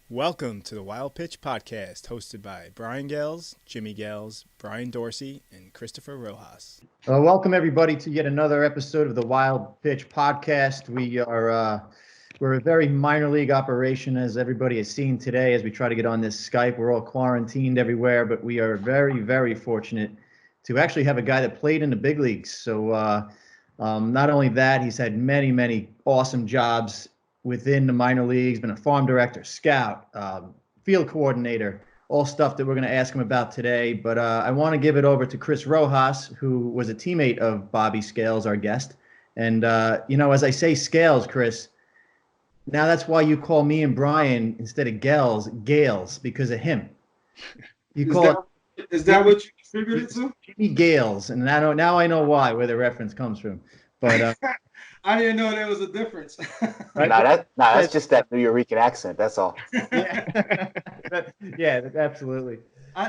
Welcome to the Wild Pitch Podcast, hosted by Brian Gales, Jimmy Gales, Brian Dorsey, and Christopher Rojas. Welcome everybody to yet another episode of the Wild Pitch Podcast. We're a very minor league operation, as everybody has seen today. As we try to get on this Skype, we're all quarantined everywhere, but we are very, very fortunate to actually have a guy that played in the big leagues. So not only that, he's had many, many awesome jobs within the minor leagues. Been a farm director, scout, field coordinator. All stuff that we're going to ask him about today. But I want to give it over to Chris Rojas, who was a teammate of Bobby Scales, our guest. And, as I say Scales, Chris, now that's why you call me and Brian, instead of Gales, because of him. Is that what you attributed to? Jimmy Gales. And now I know where the reference comes from. But I didn't know there was a difference. Right? That's just that New Yorican accent. That's all. Yeah, absolutely.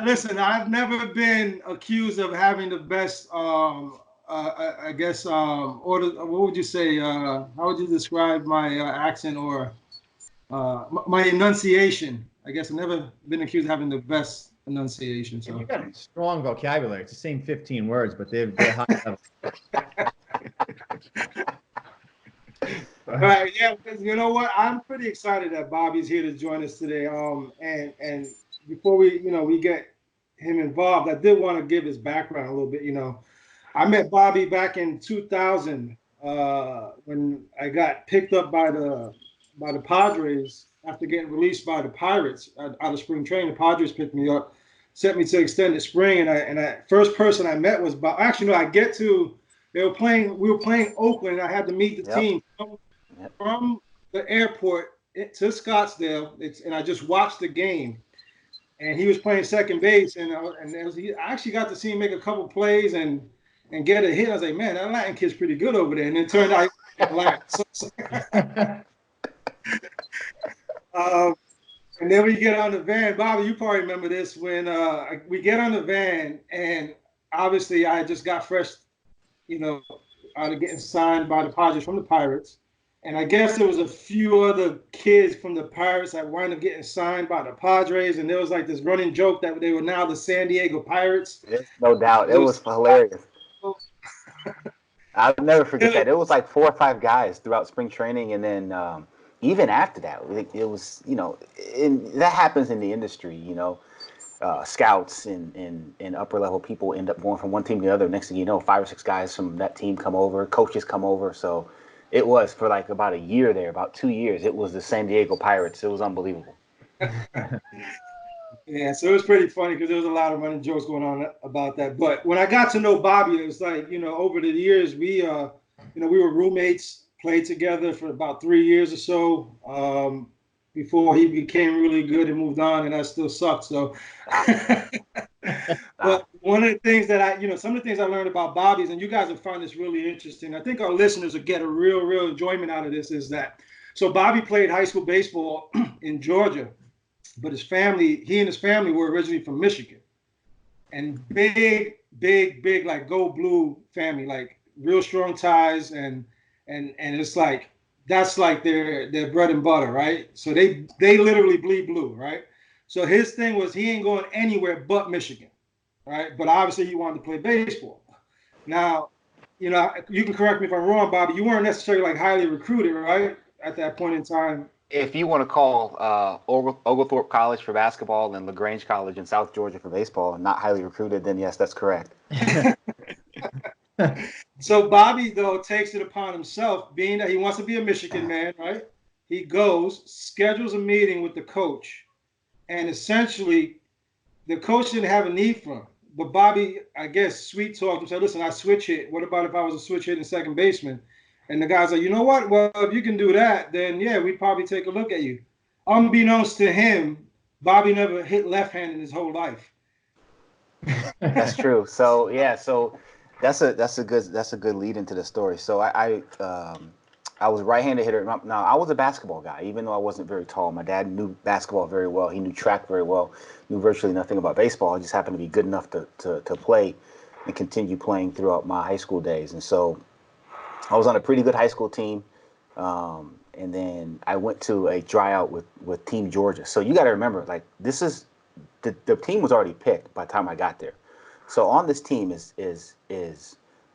Listen, I've never been accused of having the best, I guess, what would you say? How would you describe my accent or my enunciation? I guess I've never been accused of having the best enunciation. So. You got a strong vocabulary. It's the same 15 words, but they're high level. Right, yeah, because you know what? I'm pretty excited that Bobby's here to join us today. And before we get him involved, I did want to give his background a little bit. I met Bobby back in 2000 when I got picked up by the Padres after getting released by the Pirates out of spring training. The Padres picked me up, sent me to extended spring, and I first person I met was Bob. Actually, no, we were playing Oakland. I had to meet the team from the airport to Scottsdale, and I just watched the game. And he was playing second base, I actually got to see him make a couple plays and get a hit. I was like, man, that Latin kid's pretty good over there. And it turned out and then we get on the van. Bobby, you probably remember this when we get on the van, and obviously I just got fresh, out of getting signed by the Padres from the Pirates. And I guess there was a few other kids from the Pirates that wound up getting signed by the Padres. And there was like this running joke that they were now the San Diego Pirates. No doubt. It was hilarious. I'll never forget that. It was like 4 or 5 guys throughout spring training. And then even after that, it was, that happens in the industry, scouts and upper level people end up going from one team to the other. Next thing you know, 5 or 6 guys from that team come over, coaches come over. So it was for like about a year there, about 2 years. It was the San Diego Pirates. It was unbelievable. Yeah, so it was pretty funny because there was a lot of running jokes going on about that. But when I got to know Bobby, it was like, over the years, we were roommates, played together for about 3 years or so before he became really good and moved on, and that still sucks. So, but one of the things that some of the things I learned about Bobby's, and you guys will find this really interesting. I think our listeners will get a real enjoyment out of this. Is that so? Bobby played high school baseball in Georgia, but he and his family were originally from Michigan, and big like go blue family, like real strong ties, and it's like. That's like their bread and butter, right? So they literally bleed blue, right? So his thing was he ain't going anywhere but Michigan, right? But obviously he wanted to play baseball. Now, you can correct me if I'm wrong, Bobby. You weren't necessarily like highly recruited, right? At that point in time. If you want to call Oglethorpe College for basketball and LaGrange College in South Georgia for baseball and not highly recruited, then yes, that's correct. So Bobby, though, takes it upon himself, being that he wants to be a Michigan man, right? He goes, schedules a meeting with the coach, and essentially the coach didn't have a need for him. But Bobby, I guess, sweet talked him, said, listen, I switch hit. What about if I was a switch hitting second baseman? And the guy's like, you know what? Well, if you can do that, then, yeah, we'd probably take a look at you. Unbeknownst to him, Bobby never hit left-handed in his whole life. That's true. So, yeah, that's a good lead into the story. So I was right-handed hitter. Now I was a basketball guy, even though I wasn't very tall. My dad knew basketball very well. He knew track very well. Knew virtually nothing about baseball. I just happened to be good enough to play and continue playing throughout my high school days. And so I was on a pretty good high school team, and then I went to a tryout with Team Georgia. So you got to remember, like, this is the team was already picked by the time I got there. So on this team is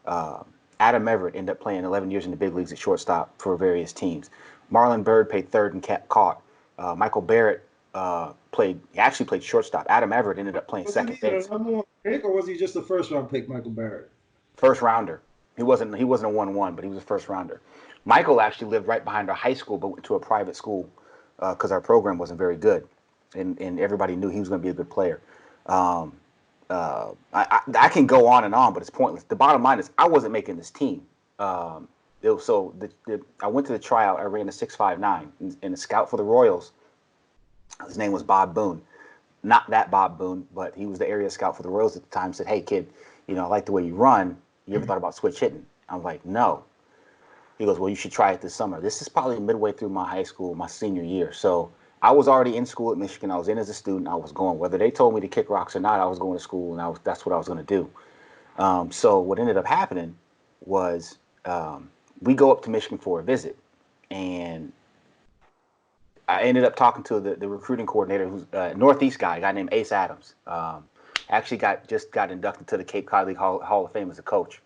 Adam Everett ended up playing 11 years in the big leagues at shortstop for various teams. Marlon Byrd played third and caught. Michael Barrett actually played shortstop. Adam Everett ended up playing second base. Was he the number one pick, or was he just the first round pick, Michael Barrett? First rounder. He wasn't a 1-1, but he was a first rounder. Michael actually lived right behind our high school, but went to a private school because our program wasn't very good, and everybody knew he was going to be a good player. I can go on and on, but it's pointless. The bottom line is I wasn't making this team. I went to the tryout. I ran a 6.59, and the scout for the Royals, his name was Bob Boone. Not that Bob Boone, but he was the area scout for the Royals at the time. Said, "Hey kid, I like the way you run. You ever thought about switch hitting?" I'm like, "No." He goes, "Well, you should try it this summer." This is probably midway through my high school, my senior year. So I was already in school at Michigan. I was in as a student. I was going. Whether they told me to kick rocks or not, I was going to school, and that's what I was going to do. So what ended up happening was we go up to Michigan for a visit, and I ended up talking to the recruiting coordinator, who's a Northeast guy, a guy named Ace Adams. Actually just got inducted to the Cape Cod League Hall of Fame as a coach.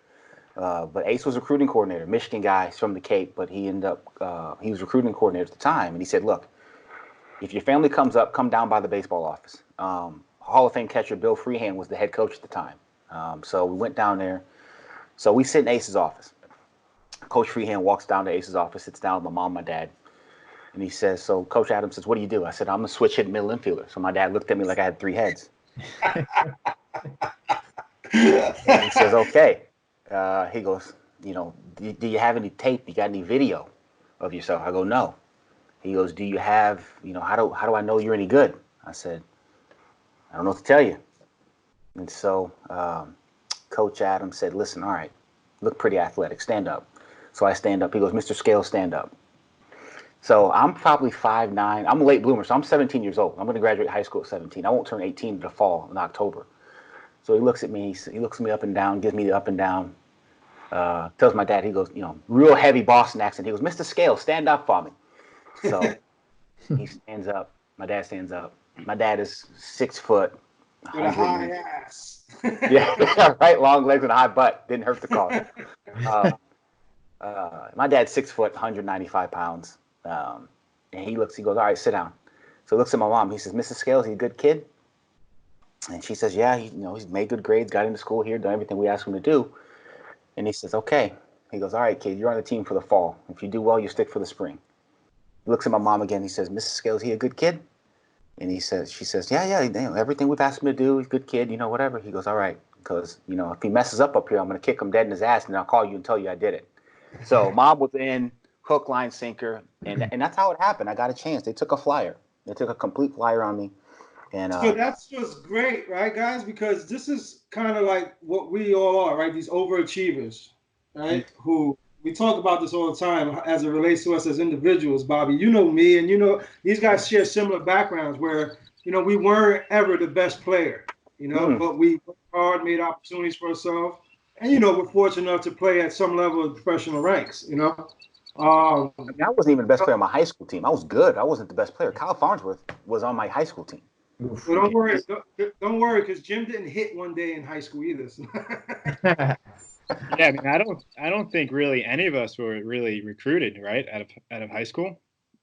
But Ace was recruiting coordinator, Michigan guy from the Cape, but he was recruiting coordinator at the time. And he said, "Look, if your family comes up, come down by the baseball office." Hall of Fame catcher Bill Freehand was the head coach at the time. So we went down there. So we sit in Ace's office. Coach Freehand walks down to Ace's office, sits down with my mom, my dad. And he says, "So Coach Adams says, what do you do?" I said, "I'm a switch hit middle infielder." So my dad looked at me like I had 3 heads. And he says, "Okay." He goes, do you have any tape? You got any video of yourself?" I go, "No." He goes, "Do you have, how do I know you're any good?" I said, "I don't know what to tell you." And so Coach Adams said, "Listen, all right, look pretty athletic. Stand up." So I stand up. He goes, "Mr. Scales, stand up." So I'm probably 5'9". I'm a late bloomer, so I'm 17 years old. I'm going to graduate high school at 17. I won't turn 18 in the fall in October. So he looks at me. He looks me up and down, gives me the up and down. Tells my dad, he goes, real heavy Boston accent. He goes, "Mr. Scales, stand up for me." So he stands up. My dad stands up. My dad is 6 foot. With a high ass. Yeah, right. Long legs and a high butt. Didn't hurt the cause. My dad's 6 foot, 195 pounds. And he goes, "All right, sit down." So he looks at my mom. He says, "Mrs. Scales, he's a good kid?" And she says, "Yeah, he's made good grades, got into school here, done everything we asked him to do." And he says, "Okay." He goes, "All right, kid, you're on the team for the fall. If you do well, you stick for the spring." He looks at my mom again. He says, "Mrs. Scales, he a good kid?" And she says, yeah, everything we've asked him to do, he's a good kid, whatever." He goes, "All right, because, if he messes up here, I'm going to kick him dead in his ass, and then I'll call you and tell you I did it." So Mom was in, hook, line, sinker, and that's how it happened. I got a chance. They took a flyer. They took a complete flyer on me. And so that's just great, right, guys? Because this is kind of like what we all are, right? These overachievers, right? Who we talk about this all the time as it relates to us as individuals, Bobby. You know me, and these guys share similar backgrounds where, we weren't ever the best player, but we worked hard, made opportunities for ourselves. And, we're fortunate enough to play at some level of professional ranks, I wasn't even the best player on my high school team. I was good. I wasn't the best player. Kyle Farnsworth was on my high school team. Well, don't worry, because Jim didn't hit one day in high school either. So. Yeah, I mean, I don't think really any of us were really recruited, right, out of high school.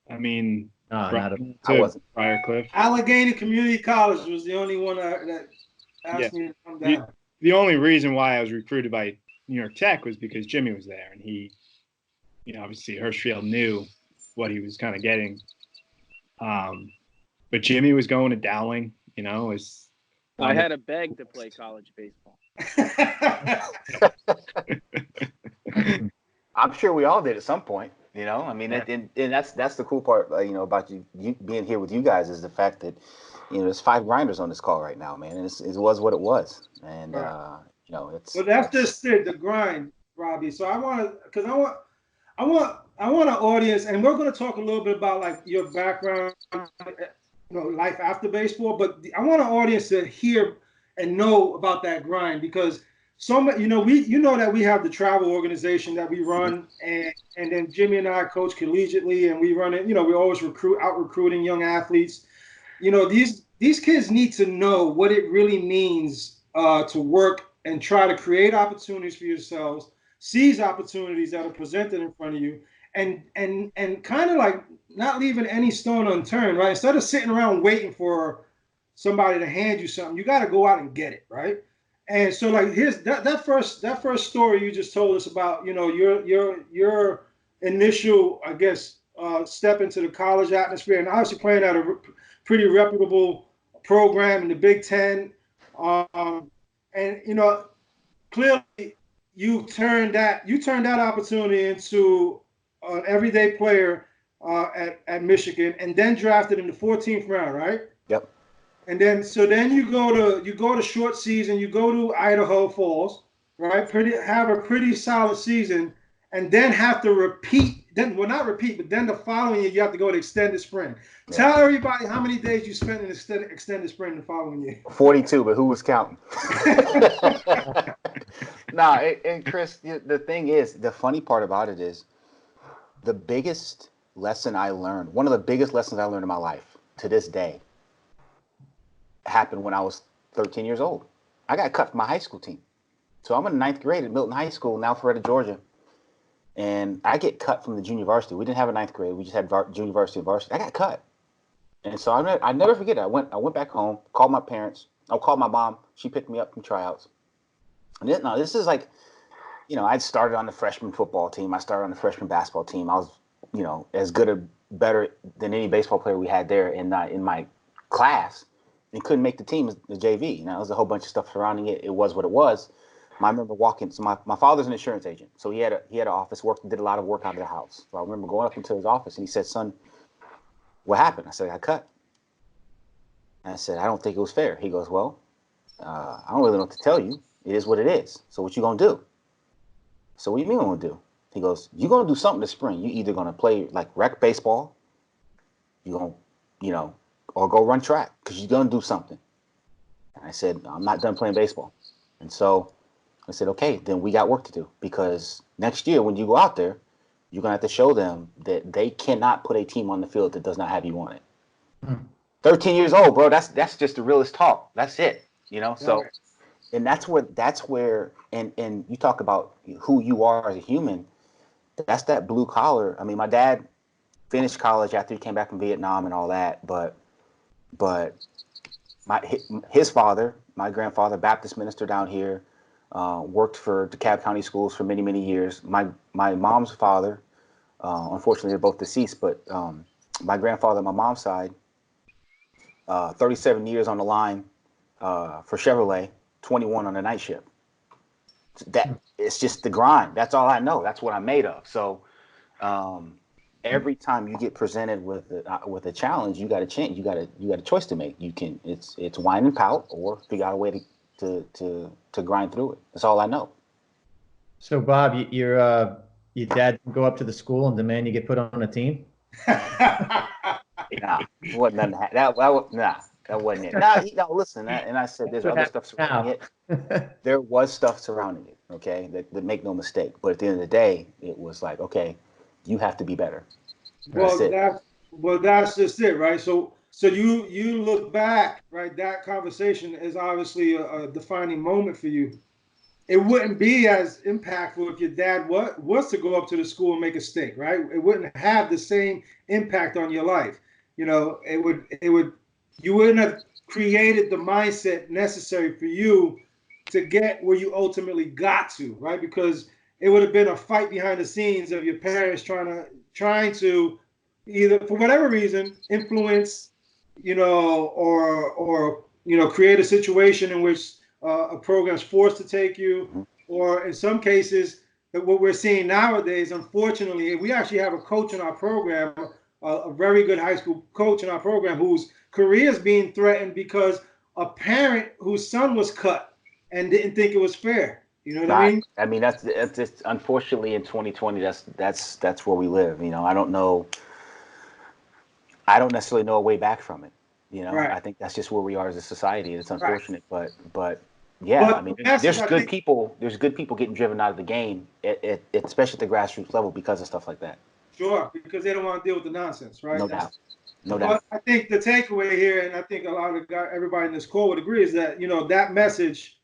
I mean, I wasn't. Briarcliff. Allegheny Community College was the only one that asked me to come down. The only reason why I was recruited by New York Tech was because Jimmy was there, and he, obviously Hirschfield knew what he was kind of getting. But Jimmy was going to Dowling, I had to beg to play college baseball. I'm sure we all did at some point, I mean, and that's the cool part, about you being here with you guys is the fact that, there's 5 grinders on this call right now, man, and it was what it was, and it's. Well, that's just it, the grind, Robbie. So I want an audience, and we're going to talk a little bit about like your background, life after baseball, but I want an audience to hear and know about that grind, because you know that we have the travel organization that we run, and then Jimmy and I coach collegiately, and we run it. You know, we always out recruiting young athletes. You know, these kids need to know what it really means to work and try to create opportunities for yourselves, seize opportunities that are presented in front of you, and kind of like not leaving any stone unturned, right? Instead of sitting around waiting for somebody to hand you something, you got to go out and get it, right? And so, like, here's that first story you just told us about, you know, your initial, I guess, step into the college atmosphere, and obviously playing at a pretty reputable program in the Big Ten, and you know, clearly you turned that opportunity into an everyday player at Michigan, and then drafted in the 14th round, right? Yep. And then you go to short season, you go to Idaho Falls, right? Have a pretty solid season, and then have to repeat. Then not repeat, but then the following year you have to go to extended spring. Yeah. Tell everybody how many days you spent in extended spring the following year. 42, but who was counting? Nah, and Chris, the thing is, the funny part about it is, the biggest lesson I learned, one of the biggest lessons I learned in my life to this day, happened when I was 13 years old. I got cut from my high school team. So I'm in the 9th grade at Milton High School, now Alpharetta, Georgia. And I get cut from the junior varsity. We didn't have a 9th grade. We just had junior varsity and varsity. I got cut. And so I never forget it. I went back home, called my parents. I called my mom. She picked me up from tryouts. And this is like, you know, I'd started on the freshman football team. I started on the freshman basketball team. I was, you know, as good or better than any baseball player we had there in my class. And couldn't make the team as the JV. Now, there was a whole bunch of stuff surrounding it. It was what it was. I remember walking. So my father's an insurance agent. So he had an office, did a lot of work out of the house. So I remember going up into his office, and he said, "Son, what happened?" I said, "I cut." And I said, "I don't think it was fair." He goes, "Well, I don't really know what to tell you. It is what it is. So what you going to do?" So what do you mean I'm going to do? He goes, "You're going to do something this spring. You're either going to play like rec baseball, you're going to, you know, or go run track, because you're going to do something." And I said, "I'm not done playing baseball." And so I said, "Okay, then we got work to do, because next year when you go out there, you're going to have to show them that they cannot put a team on the field that does not have you on it." 13 years old, bro. That's just the realest talk. That's it. You know, so, and that's where, and you talk about who you are as a human. That's that blue collar. I mean, my dad finished college after he came back from Vietnam and all that, but his father, my grandfather, Baptist minister down here, worked for DeKalb County Schools for many, many years. My mom's father, unfortunately, they're both deceased, but my grandfather on my mom's side, 37 years on the line for Chevrolet, 21 on the night shift. That it's just the grind. That's all I know. That's what I'm made of. So every time you get presented with a challenge, you got to change. You got a choice to make. You can it's whine and pout, or figure out a way to grind through it. That's all I know. So Bob, your dad didn't go up to the school and demand you get put on a team? Nah, wasn't none of that. That wasn't it. No, listen, and I said there's other stuff surrounding it. There was stuff surrounding it, okay, that make no mistake. But at the end of the day, it was like, okay, you have to be better. That's just it, right? So you look back, right? That conversation is obviously a defining moment for you. It wouldn't be as impactful if your dad was to go up to the school and make a stink, right? It wouldn't have the same impact on your life. You know, you wouldn't have created the mindset necessary for you to get where you ultimately got to, right? Because it would have been a fight behind the scenes of your parents trying to either, for whatever reason, influence, you know, or you know, create a situation in which a program is forced to take you, or in some cases, what we're seeing nowadays, unfortunately, we actually have a coach in our program, a very good high school coach in our program, whose career is being threatened because a parent whose son was cut and didn't think it was fair. You know what I mean? I mean, that's just, unfortunately, in 2020, that's where we live. You know, I don't necessarily know a way back from it. You know, right. I think that's just where we are as a society. It's unfortunate, right. but Yeah, But I mean, that's- there's I good think- people. There's good people getting driven out of the game, especially at the grassroots level because of stuff like that. Sure, because they don't want to deal with the nonsense, right? No That's- doubt. No doubt. But I think the takeaway here, and I think a lot of everybody in this call would agree, is that that message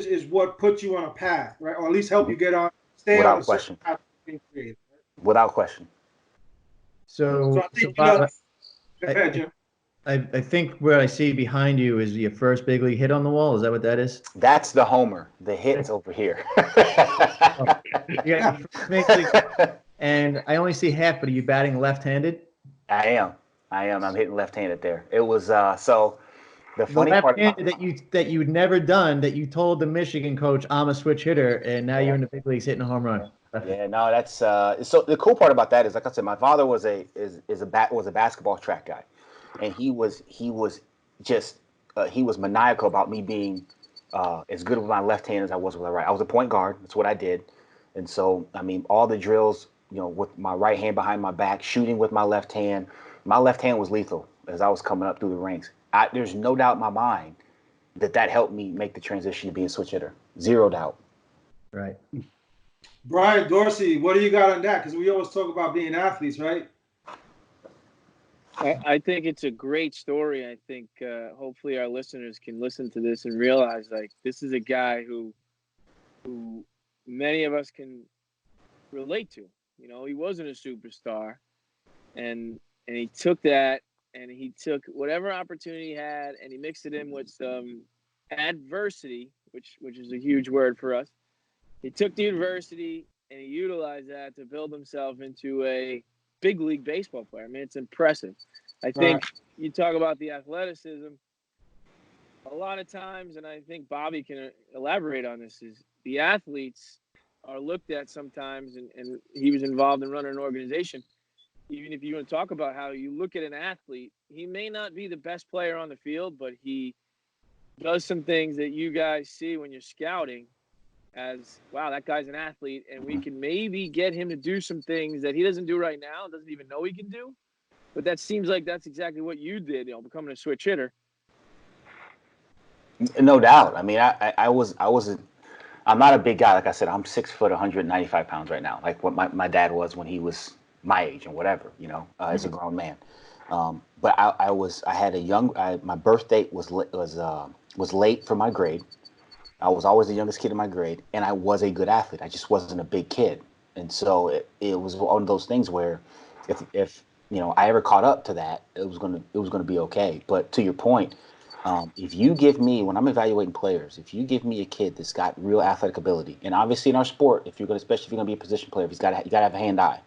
is what puts you on a path, right? Or at least help you get on, stay Without on a certain question. path of being creative. Without question. So So, I think, Bob, go ahead, Jim. I think what I see behind you is your first big league hit on the wall. Is that what that is? That's the homer. The hit's over here. Yeah, your first big league, and I only see half, but are you batting left-handed? I am. I'm hitting left-handed there. It was so. The funny part about Left-handed that you'd never done, that you told the Michigan coach, I'm a switch hitter, and now you're in the big leagues hitting a home run. yeah, no, that's so the cool part about that is, like I said, my father was a basketball track guy, and he was just he was maniacal about me being as good with my left hand as I was with my right. I was a point guard. That's what I did, and so I mean all the drills, with my right hand behind my back, shooting with my left hand. My left hand was lethal as I was coming up through the ranks. There's no doubt in my mind that helped me make the transition to being a switch hitter. Zero doubt. Right. Brian Dorsey, what do you got on that? Because we always talk about being athletes, right? I think it's a great story. I think hopefully our listeners can listen to this and realize, like, this is a guy who many of us can relate to. He wasn't a superstar, and he took that, and he took whatever opportunity he had, and he mixed it in with some adversity, which is a huge word for us. He took the adversity and he utilized that to build himself into a big league baseball player. I mean, it's impressive. I think you talk about the athleticism. A lot of times, and I think Bobby can elaborate on this, is the athletes are looked at sometimes, and he was involved in running an organization. Even if you want to talk about how you look at an athlete, he may not be the best player on the field, but he does some things that you guys see when you're scouting as, wow, that guy's an athlete, and we can maybe get him to do some things that he doesn't do right now, doesn't even know he can do. But that seems like that's exactly what you did, becoming a switch hitter. No doubt. I mean, I'm not a big guy. Like I said, I'm 6 foot, 195 pounds right now. Like what my dad was when he was my age and whatever, as a grown man. But I had my birth date was late for my grade. I was always the youngest kid in my grade, and I was a good athlete. I just wasn't a big kid. And so it was one of those things where if I ever caught up to that, it was gonna be okay. But to your point, if you give me, when I'm evaluating players, if you give me a kid that's got real athletic ability, and obviously in our sport, especially if you're gonna be a position player, you gotta have a hand-eye,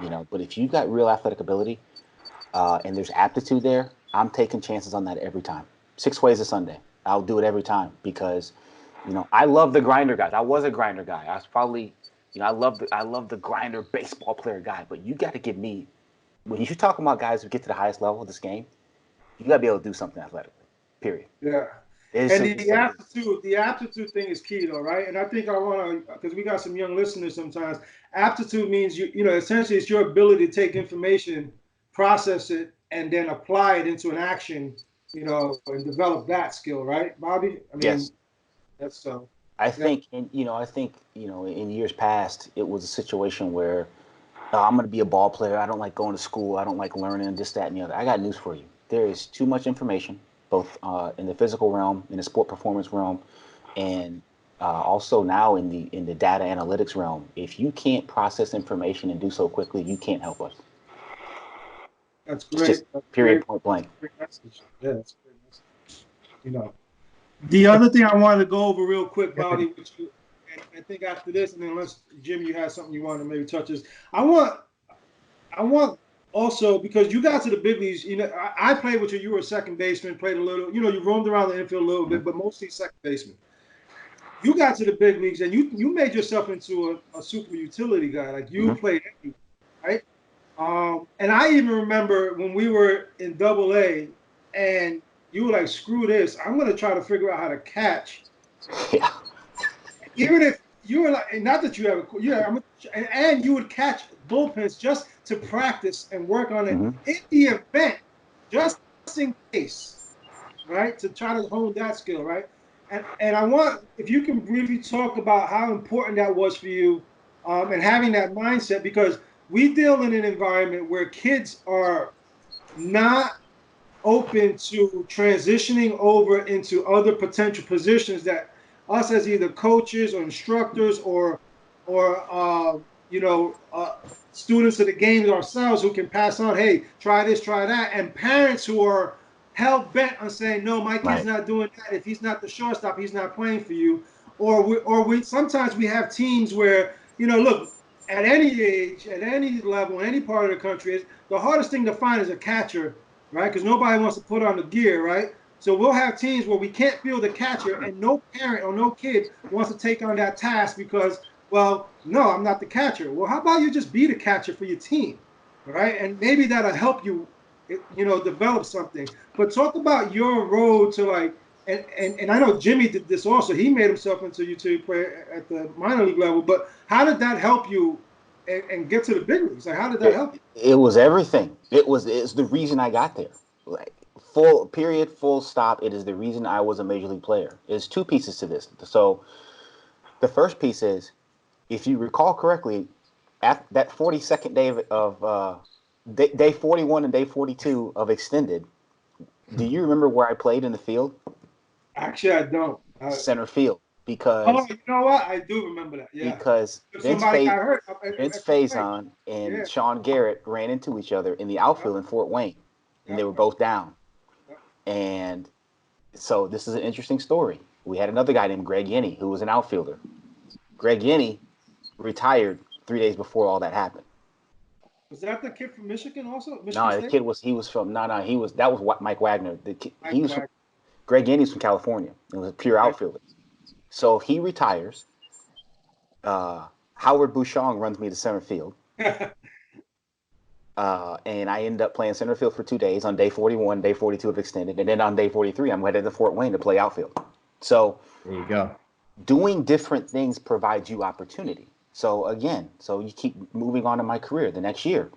But if you've got real athletic ability, and there's aptitude there, I'm taking chances on that every time. 6 ways a Sunday, I'll do it every time because, I love the grinder guys. I was a grinder guy. I was probably, I love the grinder baseball player guy. But you got to give me, when you're talking about guys who get to the highest level of this game, you got to be able to do something athletically. Period. Yeah. The aptitude thing is key, though, right? And I think I want to, because we got some young listeners sometimes. Aptitude means essentially it's your ability to take information, process it, and then apply it into an action, and develop that skill, right, Bobby? I mean, yes. That's so. I think in years past, it was a situation where I'm going to be a ball player. I don't like going to school. I don't like learning this, that, and the other. I got news for you. There is too much information, both in the physical realm, in the sport performance realm, and also now in the data analytics realm. If you can't process information and do so quickly, you can't help us. That's great. It's just period, point blank. Great message. Yeah, that's a great message. The other thing I wanted to go over real quick, Bobby, with you, and I think after this, and then unless Jim, you had something you want to maybe touch this. I want also, because you got to the big leagues, I played with you. You were a second baseman, played a little, you roamed around the infield a little bit, but mostly second baseman. You got to the big leagues and you made yourself into a super utility guy. Like you played everything, right? And I even remember when we were in Double-A and you were like, screw this, I'm going to try to figure out how to catch. Yeah. Even if you were like, not that you have and you would catch bullpens just to practice and work on it in the event, just in case, right? To try to hone that skill, right? And I want, if you can briefly talk about how important that was for you, and having that mindset, because we deal in an environment where kids are not open to transitioning over into other potential positions that us as either coaches or instructors or students of the game ourselves who can pass on, hey, try this, try that, and parents who are hell bent on saying, no, my kid's not doing that. If he's not the shortstop, he's not playing for you. Or we sometimes we have teams where, look, at any age, at any level, in any part of the country, the hardest thing to find is a catcher, right? Because nobody wants to put on the gear, right? So we'll have teams where we can't field the catcher, and no parent or no kid wants to take on that task because, well, no, I'm not the catcher. Well, how about you just be the catcher for your team, right? And maybe that'll help you, develop something. But talk about your road to like, and I know Jimmy did this also. He made himself into a utility player at the minor league level. But how did that help you and get to the big leagues? Like, how did that help you? It was everything. It's the reason I got there. Like, full period, full stop. It is the reason I was a major league player. There's two pieces to this. So the first piece is, if you recall correctly, at that 42nd day of day 41 and day 42 of extended, do you remember where I played in the field? Actually, I don't. Center field. Because you know what? I do remember that. Yeah. Because Vince Faison and Sean Garrett ran into each other in the outfield in Fort Wayne, and they were both down. And so this is an interesting story. We had another guy named Greg Yenny who was an outfielder. Greg Yenny retired 3 days before all that happened. Was that the kid from Michigan also? No, the kid was that was Mike Wagner. Greg Yenny's from California. It was a pure outfielder. So he retires. Howard Bouchon runs me to center field. And I end up playing center field for 2 days on day 41, day 42 of extended. And then on day 43, I'm headed to Fort Wayne to play outfield. So there you go. Doing different things provides you opportunity. So again, you keep moving on in my career. The next year,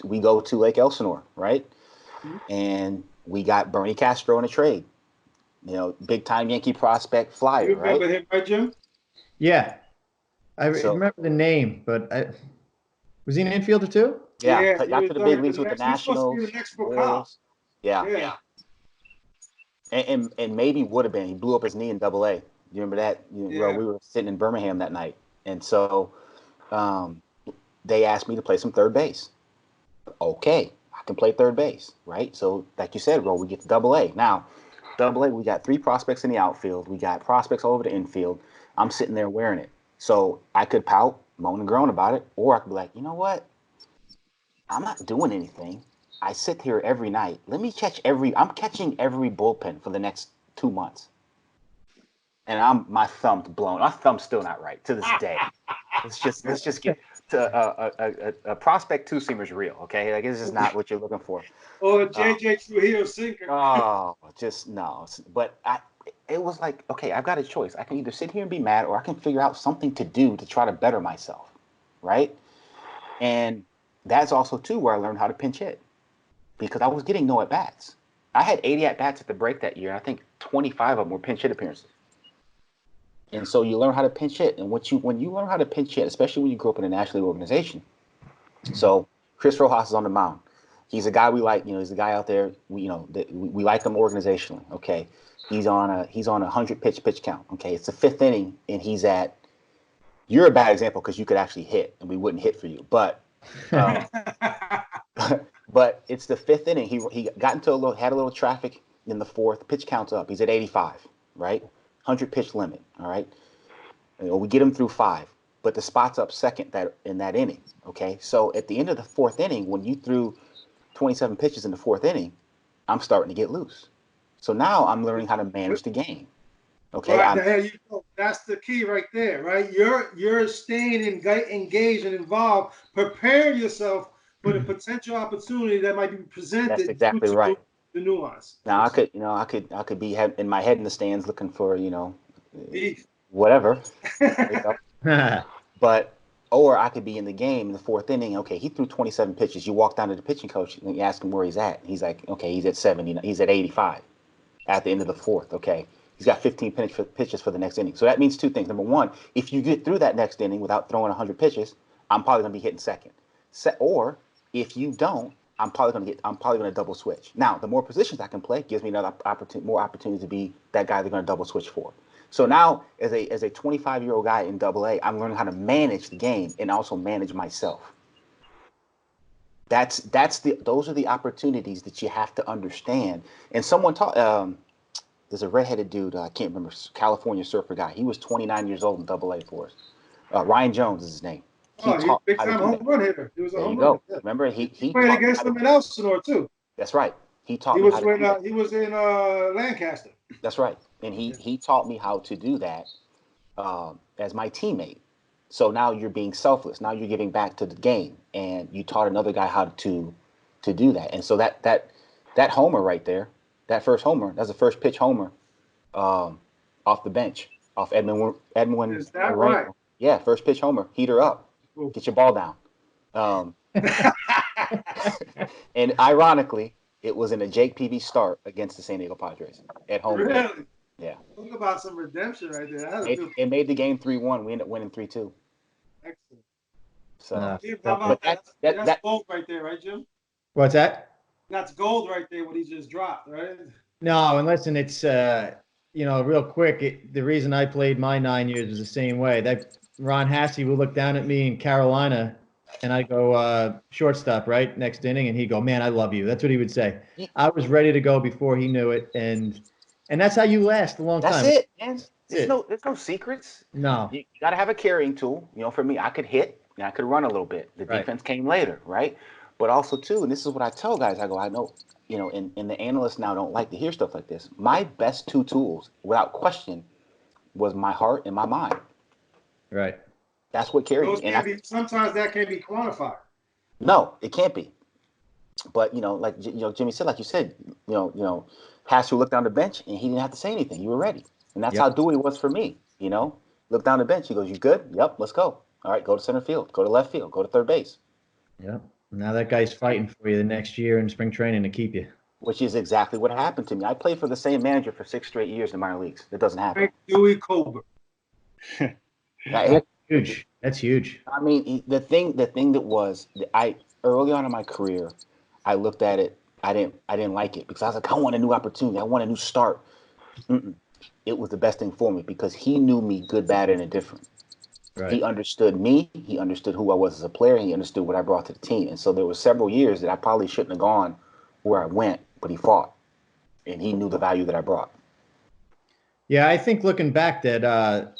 we go to Lake Elsinore, right? Mm-hmm. And we got Bernie Castro in a trade. Big time Yankee prospect flyer, you remember him, right, Jim? Yeah. I remember the name, but was he an infielder too? Yeah, got to the big leagues with the Nationals. He was supposed to be the next Yeah. And maybe would have been. He blew up his knee in Double-A. You remember that? Well, we were sitting in Birmingham that night, and so they asked me to play some third base. Okay, I can play third base, right? So, like you said, we get to Double-A. Now, Double-A, we got 3 prospects in the outfield. We got prospects all over the infield. I'm sitting there wearing it. So I could pout, moan and groan about it, or I could be like, you know what? I'm not doing anything. I sit here every night. I'm catching every bullpen for the next 2 months. And my thumb's blown. My thumb's still not right to this day. Let's just get to a prospect two-seamer is real, okay? Like, it's just not what you're looking for. Or JJ Trujillo sinker. Oh, just no. But it was like, okay, I've got a choice. I can either sit here and be mad, or I can figure out something to do to try to better myself, right? And that's also, too, where I learned how to pinch hit, because I was getting no at-bats. I had 80 at-bats at the break that year. I think 25 of them were pinch hit appearances. And so you learn how to pinch hit. And when you learn how to pinch hit, especially when you grow up in a National League organization. So Chris Rojas is on the mound. He's a guy we like. He's a guy out there. We like him organizationally. Okay, he's on a 100 pitch count. Okay, it's the 5th inning, and you're a bad example because you could actually hit, and we wouldn't hit for you. But but it's the 5th inning. He got had a little traffic in the 4th. Pitch count's up. He's at 85. Right. 100 pitch limit, all right? We get him through 5, but the spot's up second in that inning, okay? So at the end of the 4th inning, when you threw 27 pitches in the 4th inning, I'm starting to get loose. So now I'm learning how to manage the game, okay? Right, there you go. That's the key right there, right? You're staying engaged and involved, preparing yourself for the potential opportunity that might be presented. That's exactly right. The nuance. Now I could be in my head in the stands looking for whatever, but or I could be in the game in the 4th inning. Okay, he threw 27 pitches. You walk down to the pitching coach and you ask him where he's at. He's like, okay, he's at 70. He's at 85 at the end of the 4th. Okay, He's got 15 pitches for the next inning. So that means two things. Number one, if you get through that next inning without throwing 100 pitches, I'm probably going to be hitting second. Or if you don't, I'm probably going to double switch. Now, the more positions I can play gives me another more opportunity to be that guy they're going to double switch for. So now, as a 25-year-old guy in AA, I'm learning how to manage the game and also manage myself. Those are the opportunities that you have to understand. And someone taught. There's a redheaded dude, I can't remember, California surfer guy. He was 29 years old in AA for us. Ryan Jones is his name. He's a big time home run hitter. He was a home run hitter. Yeah. Remember, he played against him in Elsinore too. That's right. He taught me. He was in Lancaster. That's right, and he taught me how to do that as my teammate. So now you're being selfless. Now you're giving back to the game, and you taught another guy how to do that. And so that homer right there. That first homer, that's the first pitch homer off the bench, off Edwin. Is that right? Yeah, first pitch homer, heater up, get your ball down. And ironically, it was in a Jake Peavy start against the San Diego Padres at home. Really? Yeah. Talk about some redemption right there. It made the game 3-1. We ended up winning 3-2. Excellent. So, that's gold right there, right, Jim? What's that? That's gold right there, what he just dropped, right? No, and listen, it's real quick. The reason I played my 9 years was the same way. That Ron Hassey would look down at me in Carolina, and I go shortstop, right, next inning, and he'd go, "Man, I love you." That's what he would say. I was ready to go before he knew it, and that's how you last a long time. That's it, man. There's no secrets. No, you got to have a carrying tool. For me, I could hit and I could run a little bit. The defense came later, right? But also, too, and this is what I tell guys, I know, and the analysts now don't like to hear stuff like this. My best two tools, without question, was my heart and my mind. Right. That's what carries me. Sometimes that can't be quantified. No, it can't be. But, like, Jimmy said, like you said, Hassel looked down the bench and he didn't have to say anything. You were ready. And that's how Dewey was for me, Look down the bench. He goes, "You good? Yep, let's go. All right, go to center field, go to left field, go to third base." Yep. Now that guy's fighting for you the next year in spring training to keep you. Which is exactly what happened to me. I played for the same manager for 6 straight years in the minor leagues. That doesn't happen. Dewey Colbert. That's huge. That's huge. I mean, the thing that was, early on in my career, I looked at it. I didn't like it because I was like, I want a new opportunity. I want a new start. It was the best thing for me because he knew me good, bad, and indifferent. Right. He understood me. He understood who I was as a player. He understood what I brought to the team. And so there were several years that I probably shouldn't have gone where I went, but he fought, and he knew the value that I brought. Yeah, I think looking back that,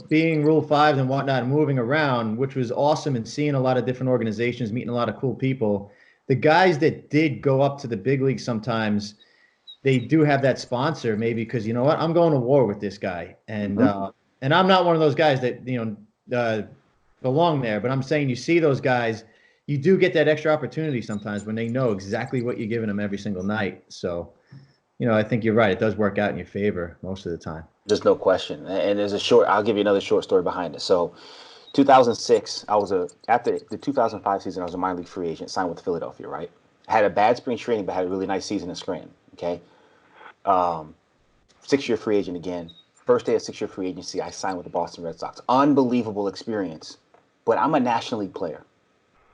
being Rule 5 and whatnot, moving around, which was awesome, and seeing a lot of different organizations, meeting a lot of cool people. The guys that did go up to the big league sometimes, they do have that sponsor maybe because, you know what, I'm going to war with this guy. And and I'm not one of those guys that, belong there. But I'm saying you see those guys, you do get that extra opportunity sometimes when they know exactly what you're giving them every single night. So, I think you're right. It does work out in your favor most of the time. There's no question. And I'll give you another short story behind it. So 2006, after the 2005 season, I was a minor league free agent, signed with Philadelphia, right? I had a bad spring training, but had a really nice season in Scranton, okay? 6-year free agent again. First day of 6-year free agency, I signed with the Boston Red Sox. Unbelievable experience, but I'm a National League player.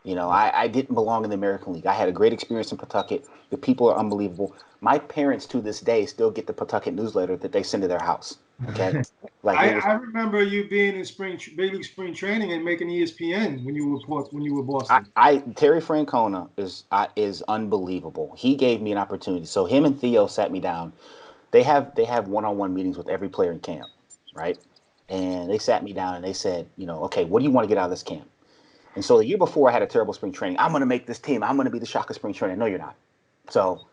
I didn't belong in the American League. I had a great experience in Pawtucket. The people are unbelievable. My parents, to this day, still get the Pawtucket newsletter that they send to their house. Okay, I remember you being in big league spring training and making ESPN when you were Boston. Terry Francona is unbelievable. He gave me an opportunity. So him and Theo sat me down. They have one-on-one meetings with every player in camp, right? And they sat me down and they said, okay, what do you want to get out of this camp? And so the year before, I had a terrible spring training. I'm going to make this team. I'm going to be the shock of spring training. No, you're not. So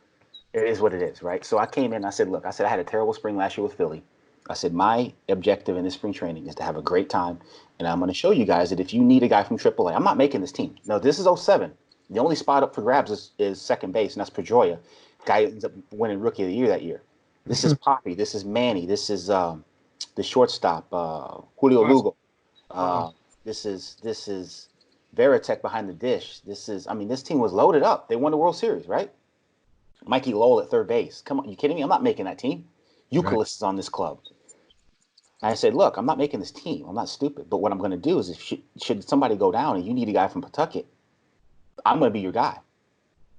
it is what it is, right? So I came in and I said, look, I had a terrible spring last year with Philly. I said, my objective in this spring training is to have a great time. And I'm going to show you guys that if you need a guy from AAA, I'm not making this team. No, this is 07. The only spot up for grabs is second base, and that's Pedroia. Guy ends up winning Rookie of the Year that year. This is Poppy. This is Manny. This is the shortstop, Julio Lugo. This is Veritek behind the dish. This team was loaded up. They won the World Series, right? Mikey Lowell at third base. Come on, you kidding me? I'm not making that team. Euclid is on this club. And I said, look, I'm not making this team. I'm not stupid. But what I'm going to do is if should somebody go down and you need a guy from Pawtucket, I'm going to be your guy.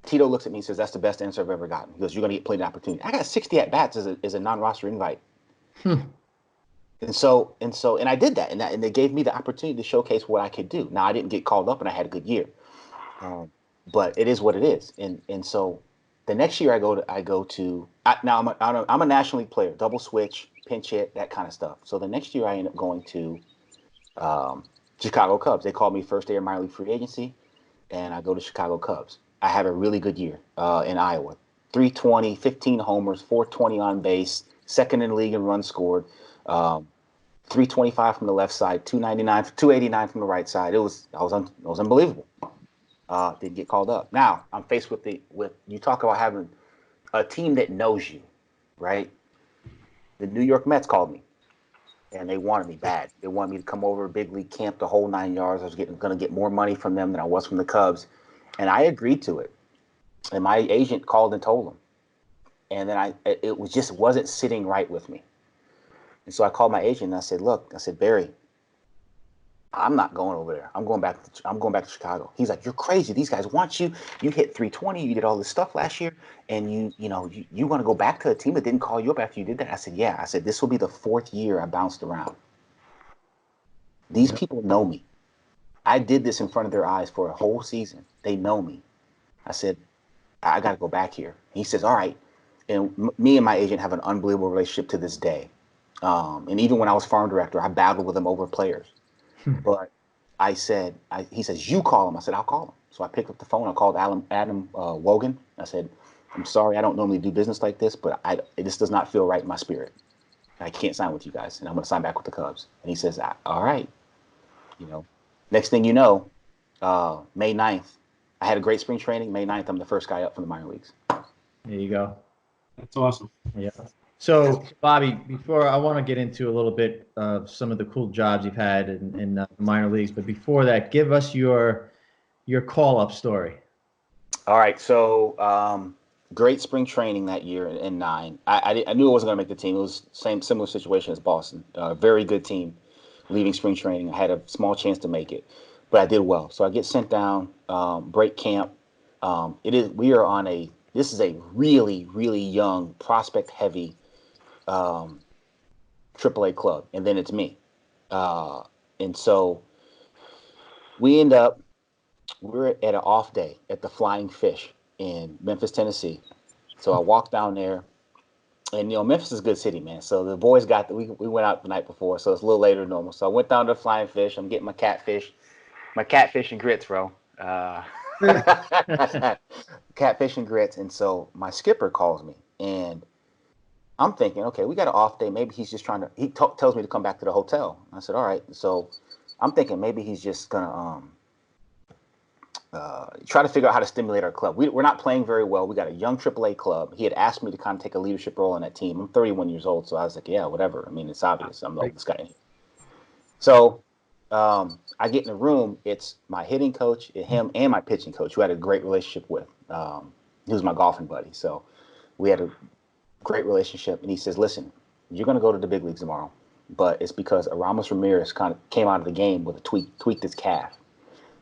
Tito looks at me and says, that's the best answer I've ever gotten. He goes, you're going to get plenty of opportunity. I got 60 at-bats as a non-roster invite. And I did that. And they gave me the opportunity to showcase what I could do. Now, I didn't get called up and I had a good year. But it is what it is. And so the next year I'm a National League player, double switch, pinch hit, that kind of stuff. So the next year I ended up going to Chicago Cubs. They called me first day of minor league free agency, and I go to Chicago Cubs. I have a really good year in Iowa. 320, 15 homers, 420 on base, second in the league in runs scored, 325 from the left side, 289 from the right side. I was unbelievable. Didn't get called up. Now I'm faced with you talk about having a team that knows you, right? The New York Mets called me, and they wanted me bad. They wanted me to come over big league camp, the whole 9 yards. I was going to get more money from them than I was from the Cubs, and I agreed to it. And my agent called and told them, and then it wasn't sitting right with me. And so I called my agent and I said, look, Barry, I'm not going over there. I'm going back to Chicago. He's like, you're crazy. These guys want you. You hit 320. You did all this stuff last year, and you want to go back to a team that didn't call you up after you did that? I said, yeah. I said, this will be the 4th year I bounced around. These people know me. I did this in front of their eyes for a whole season. They know me. I said, I got to go back here. He says, all right. And me and my agent have an unbelievable relationship to this day. And even when I was farm director, I battled with him over players. But he says, you call him. I said, I'll call him. So I picked up the phone. I called Adam Wogan. I said, I'm sorry, I don't normally do business like this, but this does not feel right in my spirit. I can't sign with you guys, and I'm going to sign back with the Cubs. And he says, all right. Next thing you know, May 9th, I had a great spring training. May 9th, I'm the first guy up from the minor leagues. There you go. That's awesome. Yeah. So, Bobby, before I want to get into a little bit of some of the cool jobs you've had in the minor leagues, but before that, give us your call-up story. All right. So, great spring training that year in 9. I knew I wasn't going to make the team. It was similar situation as Boston. Very good team leaving spring training. I had a small chance to make it, but I did well. So I get sent down, break camp. This is a really, really young, prospect-heavy AAA club, and then it's me. And so we're at an off day at the Flying Fish in Memphis, Tennessee. So I walked down there, and Memphis is a good city, man. So the boys we went out the night before, so it's a little later than normal. So I went down to the Flying Fish. I'm getting my catfish and grits, bro. Catfish and grits. And so my skipper calls me, and I'm thinking, okay, we got an off day. Maybe he's just he tells me to come back to the hotel. I said, all right. So I'm thinking maybe he's just gonna try to figure out how to stimulate our club. We're not playing very well. We got a young AAA club. He had asked me to kind of take a leadership role in that team. I'm 31 years old, so I was like, yeah, whatever. I mean, it's obvious. I'm the oldest guy in here. So I get in the room. It's my hitting coach, him, and my pitching coach, who I had a great relationship with. He was my golfing buddy. So we had a great relationship. And he says, listen, you're going to go to the big leagues tomorrow, but it's because Aramis Ramirez kind of came out of the game with a tweaked his calf.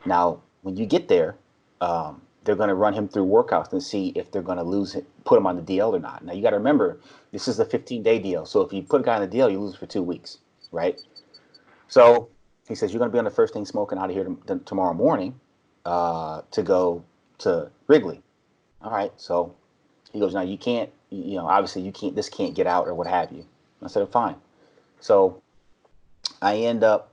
Now, when you get there, they're going to run him through workouts and see if they're going to put him on the DL or not. Now, you got to remember, this is a 15-day deal. So if you put a guy on the DL, you lose for 2 weeks, right? So he says, you're going to be on the first thing smoking out of here tomorrow morning to go to Wrigley. All right. So he goes, now you can't, obviously this can't get out or what have you. I said, fine. So I end up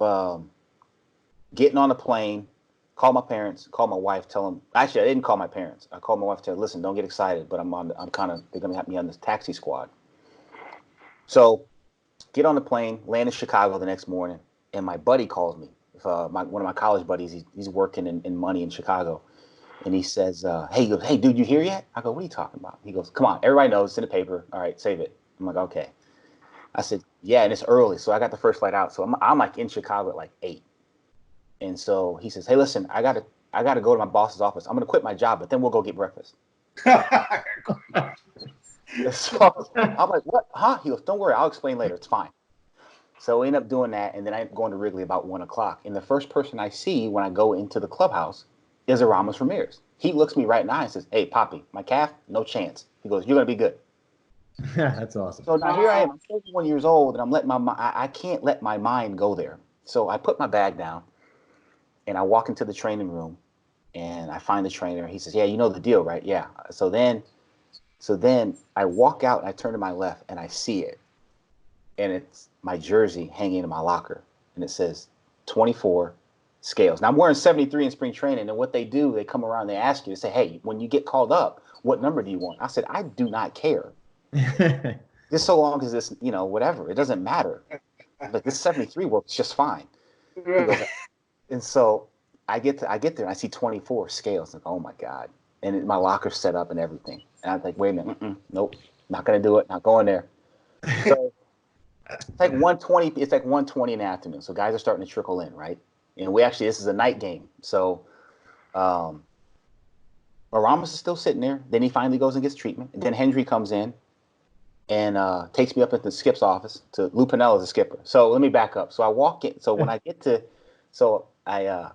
getting on a plane, call my parents, call my wife, tell them. Actually, I didn't call my parents. I called my wife, tell her, listen, don't get excited, but they're going to have me on this taxi squad. So get on the plane, land in Chicago the next morning, and my buddy calls me. One of my college buddies, he's working in money in Chicago. And he says, hey, dude, you here yet? I go, what are you talking about? He goes, come on, everybody knows, it's in the paper. All right, save it. I'm like, okay. I said, yeah, and it's early. So I got the first flight out. So I'm like in Chicago at like 8. And so he says, hey, listen, I got to go to my boss's office. I'm going to quit my job, but then we'll go get breakfast. So I'm like, what? Huh? He goes, don't worry, I'll explain later. It's fine. So we end up doing that, and then I'm going to Wrigley about 1 o'clock. And the first person I see when I go into the clubhouse is Aramis Ramirez. He looks me right in the eye and says, hey, Poppy, my calf, no chance. He goes, you're going to be good. That's awesome. So now here I am. I'm 31 years old, and I'm letting I can't let my mind go there. So I put my bag down, and I walk into the training room, and I find the trainer. He says, yeah, you know the deal, right? Yeah. So then I walk out, and I turn to my left, and I see it. And it's my jersey hanging in my locker, and it says 24 Scales. Now I'm wearing 73 in spring training, and what they do, they come around, they ask you, they say, hey, when you get called up, what number do you want? I said, I do not care. Just so long as this, whatever, it doesn't matter. Like this 73 works just fine. And so I get there and I see 24 Scales. Like, oh my God. And my locker's set up and everything. And I'm like, wait a minute, nope, not gonna do it, not going there. So it's like 1:20. It's like 1:20 in the afternoon. So guys are starting to trickle in, right? And this is a night game. So Aramis is still sitting there. Then he finally goes and gets treatment. And then Hendry comes in and takes me up into the skip's office. To Lou Piniella is a skipper. So let me back up. So I walk in. So when I get to, I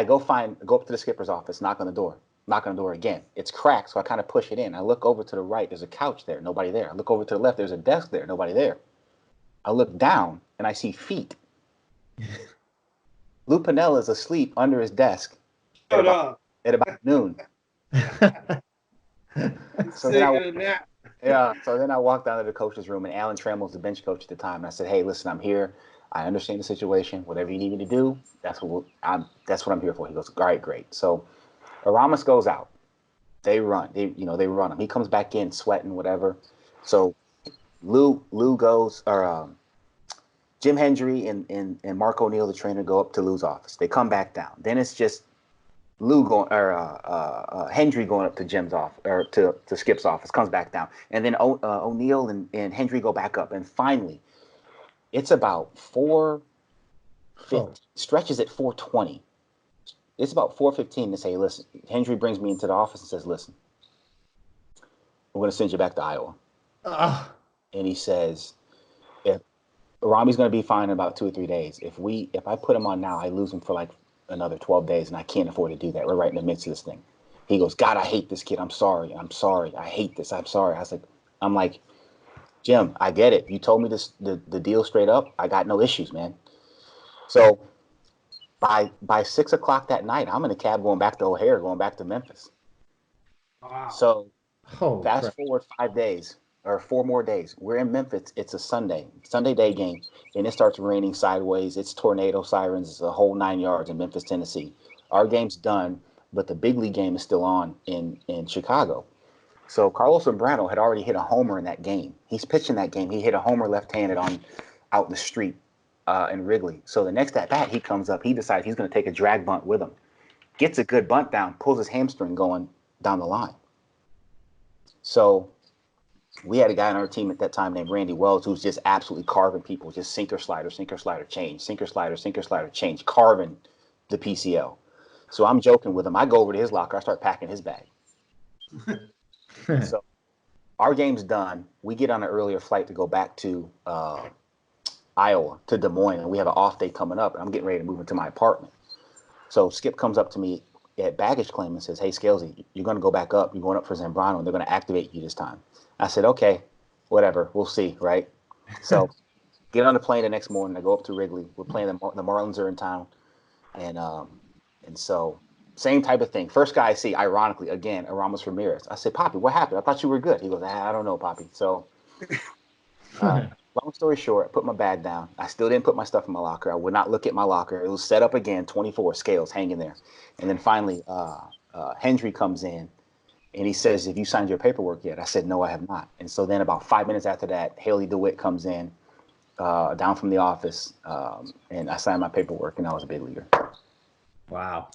go up to the skipper's office, knock on the door again. It's cracked, so I kind of push it in. I look over to the right. There's a couch there. Nobody there. I look over to the left. There's a desk there. Nobody there. I look down and I see feet. Lou Piniella is asleep under his desk at about noon. So then I walked down to the coach's room, and Alan Trammell was the bench coach at the time. And I said, hey, listen, I'm here. I understand the situation. Whatever you need me to do, that's what I'm here for. He goes, all right, great. So Aramis goes out. They run. They run him. He comes back in sweating, whatever. So Lou goes, or Jim Hendry and Mark O'Neill, the trainer, go up to Lou's office. They come back down. Then it's just Lou going, or Hendry going up to Jim's office, or to Skip's office, comes back down. And then O'Neill and Hendry go back up. And finally, it's about 4:15, stretches at 4:20. It's about 4:15 to say, listen, Hendry brings me into the office and says, listen, we're going to send you back to Iowa. And he says, if Rami's going to be fine in about 2 or 3 days. If I put him on now, I lose him for like another 12 days, and I can't afford to do that. We're right in the midst of this thing. He goes, God, I hate this kid. I'm sorry. I hate this. I'm sorry. I'm like, Jim, I get it. You told me this, the deal straight up. I got no issues, man. So by 6 o'clock that night, I'm in a cab going back to O'Hare, going back to Memphis. Wow. So fast forward 5 days. Or 4 more days. We're in Memphis. It's a Sunday day game, and it starts raining sideways. It's tornado sirens. It's a whole 9 yards in Memphis, Tennessee. Our game's done, but the big league game is still on in Chicago. So Carlos Zambrano had already hit a homer in that game. He's pitching that game. He hit a homer left-handed out in the street in Wrigley. So the next at bat, he comes up. He decides he's going to take a drag bunt with him. Gets a good bunt down, pulls his hamstring going down the line. So we had a guy on our team at that time named Randy Wells who was just absolutely carving people, just sinker, slider, change, sinker, slider, change, carving the PCL. So I'm joking with him. I go over to his locker. I start packing his bag. So our game's done. We get on an earlier flight to go back to Iowa, to Des Moines, and we have an off day coming up, and I'm getting ready to move into my apartment. So Skip comes up to me at baggage claim and says, hey, Scalesy, you're going to go back up. You're going up for Zambrano, and they're going to activate you this time. I said, okay, whatever. We'll see, right? So get on the plane the next morning. I go up to Wrigley. We're playing the Marlins are in town. And so same type of thing. First guy I see, ironically, again, Aramis Ramirez. I said, Poppy, what happened? I thought you were good. He goes, I don't know, Poppy. So long story short, I put my bag down. I still didn't put my stuff in my locker. I would not look at my locker. It was set up again, 24 Scales hanging there. And then finally, Hendry comes in. And he says, have you signed your paperwork yet? I said, no, I have not. And so then about 5 minutes after that, Haley DeWitt comes in down from the office, and I signed my paperwork, and I was a big leaguer. Wow.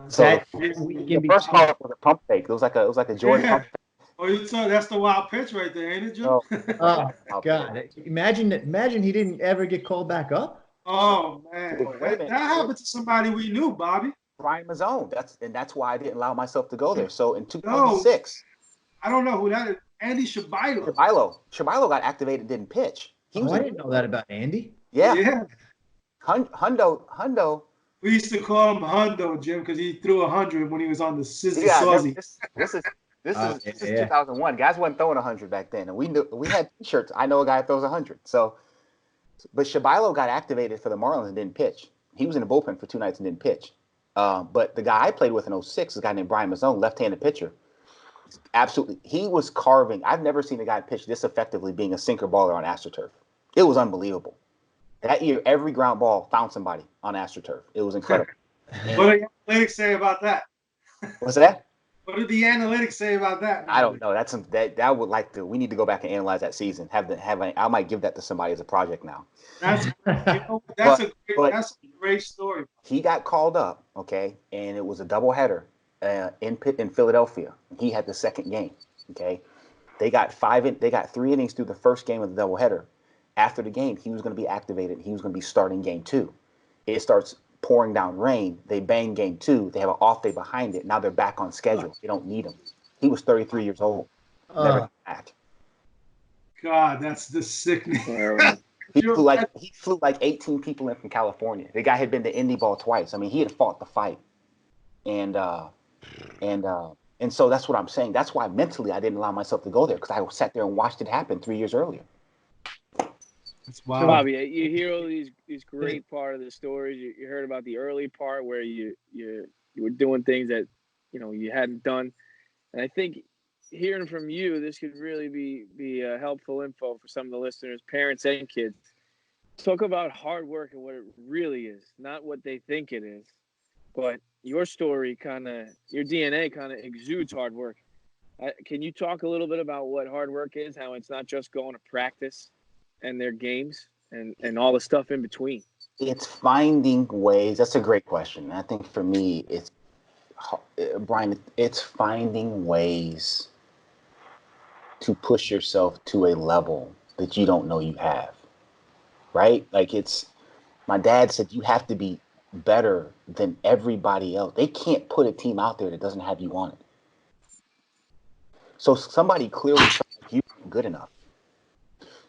So the first call was a pump fake. It was like a Jordan pump fake. Oh, you saw that's the wild pitch right there, ain't it, Joe? Oh God! Imagine he didn't ever get called back up. Oh man, that happened to somebody we knew, Bobby. Brian Mazzone. That's why I didn't allow myself to go there. So in 2006, I don't know who that is. Andy Shabilo. Shabilo got activated, didn't pitch. I didn't know that about Andy. Yeah. Hundo. We used to call him Hundo, Jim, because he threw 100 when he was on the Sister Yeah, Sawsy. this is 2001. Guys wasn't throwing 100 back then, and we had T-shirts. I know a guy that throws 100. So, but Shabilo got activated for the Marlins and didn't pitch. He was in the bullpen for 2 nights and didn't pitch. But the guy I played with in 06 is a guy named Brian Mazzone, left-handed pitcher. Absolutely, he was carving. I've never seen a guy pitch this effectively, being a sinker baller on AstroTurf. It was unbelievable. That year, every ground ball found somebody on AstroTurf. It was incredible. What do the analytics say about that? What's that? What did the analytics say about that? I don't know. That would like to. We need to go back and analyze that season. I might give that to somebody as a project now. That's a great story. He got called up, okay, and it was a doubleheader in Philadelphia. He had the second game, okay. They got 3 innings through the first game of the doubleheader. After the game, he was going to be activated. He was going to be starting game 2. It starts pouring down rain. They bang game 2. They have an off day behind it. Now they're back on schedule. They don't need him. He was 33 years old. Never back. God, that's the sickness. He flew like 18 people in from California. The guy had been to Indy Ball twice. I mean, he had fought the fight. And so that's what I'm saying. That's why mentally I didn't allow myself to go there, because I sat there and watched it happen 3 years earlier. That's wild. Bobby, you hear all these great part of the stories. You heard about the early part where you were doing things that you hadn't done, and I think hearing from you, this could really be helpful info for some of the listeners, parents and kids. Talk about hard work and what it really is, not what they think it is, but your story your DNA kind of exudes hard work. Can you talk a little bit about what hard work is? How it's not just going to practice and their games and all the stuff in between? It's finding ways. That's a great question. I think for me, Brian, it's finding ways to push yourself to a level that you don't know you have, right? Like my dad said, you have to be better than everybody else. They can't put a team out there that doesn't have you on it. So somebody clearly felt like you weren't good enough.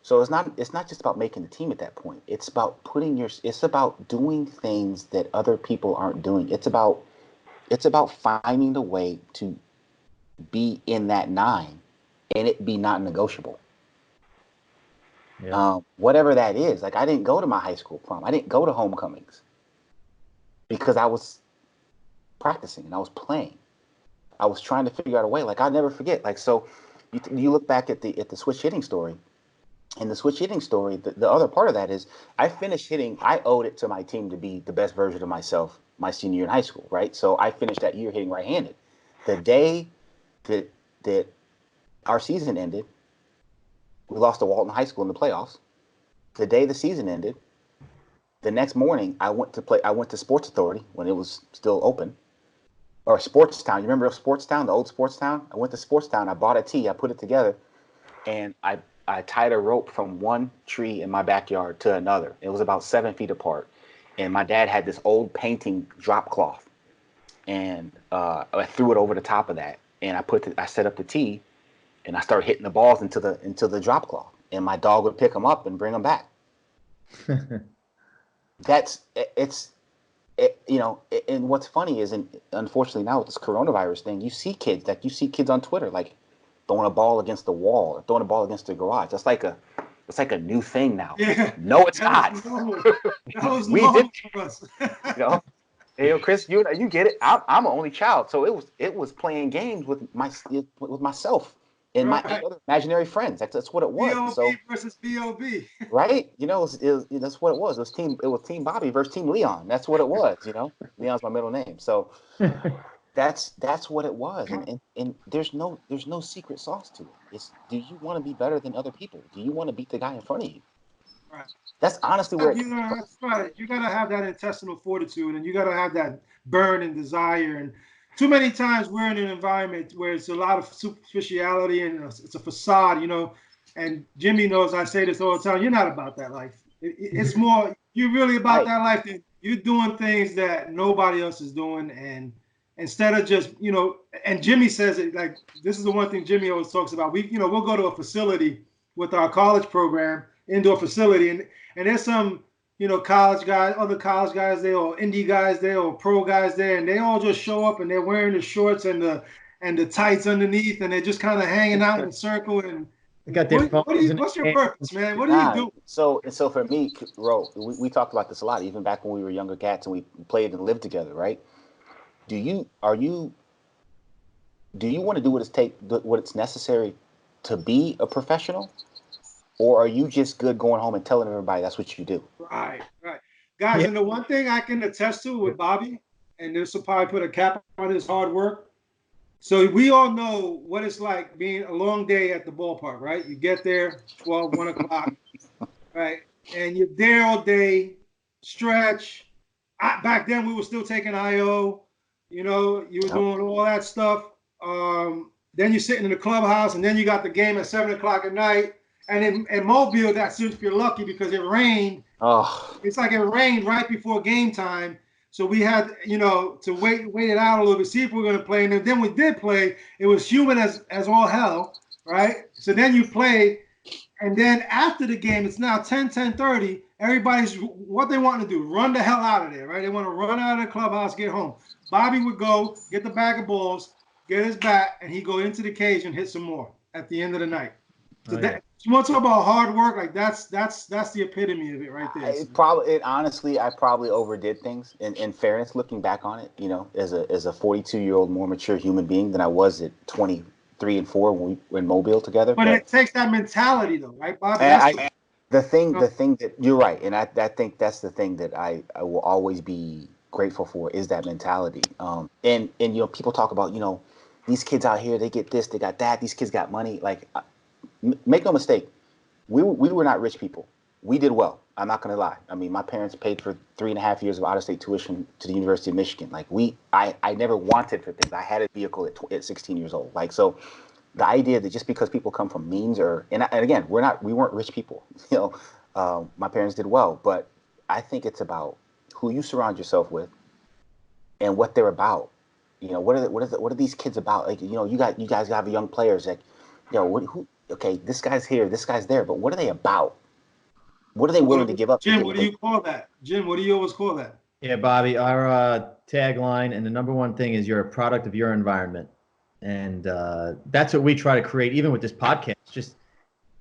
So it's not just about making the team at that point. It's about it's about doing things that other people aren't doing. It's about finding the way to be in that 9 and it be not negotiable. Yeah. Whatever that is. Like, I didn't go to my high school prom. I didn't go to homecomings because I was practicing and I was playing. I was trying to figure out a way. Like, I'll never forget. Like, so you look back at the switch hitting story. In the switch hitting story, the other part of that is I finished hitting. I owed it to my team to be the best version of myself my senior year in high school, right? So I finished that year hitting right-handed. The day that our season ended, we lost to Walton High School in the playoffs. The day the season ended, the next morning I went to Sports Authority when it was still open, or Sportstown. You remember Sportstown, the old Sportstown? I went to Sportstown. I bought a tee. I put it together, and I tied a rope from one tree in my backyard to another. It was about 7 feet apart. And my dad had this old painting drop cloth. And I threw it over the top of that. And I set up the tee, and I started hitting the balls into the drop cloth. And my dog would pick them up and bring them back. And what's funny is, and unfortunately now with this coronavirus thing, you see kids on Twitter, like, throwing a ball against the wall or throwing a ball against the garage. That's like a new thing now. Yeah. No, it's not. That was normal for us. Chris, you get it. I'm an only child, so it was playing games with myself and my other imaginary friends. That's what it was. B.O.B. So, versus B.O.B. Right? That's what it was. It was Team Bobby versus Team Leon. That's what it was. Leon's my middle name. So. That's what it was, and there's no secret sauce to it. It's, do you want to be better than other people? Do you want to beat the guy in front of you? Right. That's honestly where that's right. You gotta have that intestinal fortitude, and you gotta have that burn and desire. And too many times we're in an environment where it's a lot of superficiality and it's a facade, And Jimmy knows I say this all the time. You're not about that life. It's more. You're really about that life. You're doing things that nobody else is doing, and instead of just, and Jimmy says it, like, this is the one thing Jimmy always talks about. We'll go to a facility with our college program, indoor facility, and there's some, college guys, other college guys there, or indie guys there, or pro guys there, and they all just show up and they're wearing the shorts and the tights underneath, and they're just kind of hanging out in a circle. And what's your purpose, man? What do you do? So for me, Ro, we talked about this a lot, even back when we were younger cats and we played and lived together, right? Do you want to do what it's necessary to be a professional, or are you just good going home and telling everybody that's what you do? Right, guys. Yeah. And the one thing I can attest to with Bobby, and this will probably put a cap on his hard work. So we all know what it's like being a long day at the ballpark, right? You get there 12, 1 o'clock, right? And you're there all day, stretch. Back then, we were still taking IO. You were doing all that stuff. Then you're sitting in the clubhouse, and then you got the game at 7 o'clock at night. And in Mobile, that's if you're lucky because it rained. Oh. It's like it rained right before game time. So we had, to wait it out a little bit, see if we're going to play. And then we did play. It was humid as all hell, right? So then you play. And then after the game, it's now 10:30. Everybody's, what they want to do, run the hell out of there, right? They want to run out of the clubhouse, get home. Bobby would go, get the bag of balls, get his bat, and he'd go into the cage and hit some more at the end of the night. So you want to talk about hard work? Like that's the epitome of it right there. Honestly, I probably overdid things. In fairness, looking back on it, as a 42-year-old more mature human being than I was at 23 and 4 when we were in Mobile together. But it takes that mentality, though, right, Bob? The thing that you're right, and I think that's the thing that I will always be grateful for is that mentality. And people talk about these kids out here, they get this, they got that. These kids got money. Like, make no mistake, we were not rich people. We did well. I'm not going to lie. I mean, my parents paid for 3.5 years of out-of-state tuition to the University of Michigan. Like, I never wanted for things. I had a vehicle at 16 years old. Like, so the idea that just because people come from means and again, we weren't rich people. My parents did well, but I think it's about who you surround yourself with and what they're about. What are these kids about? Like, you guys have young players like, okay, this guy's here, this guy's there, but what are they about? What are they willing to give up? Jim, what do you call that? Jim, what do you always call that? Yeah, Bobby, our tagline and the number one thing is you're a product of your environment. And that's what we try to create, even with this podcast. Just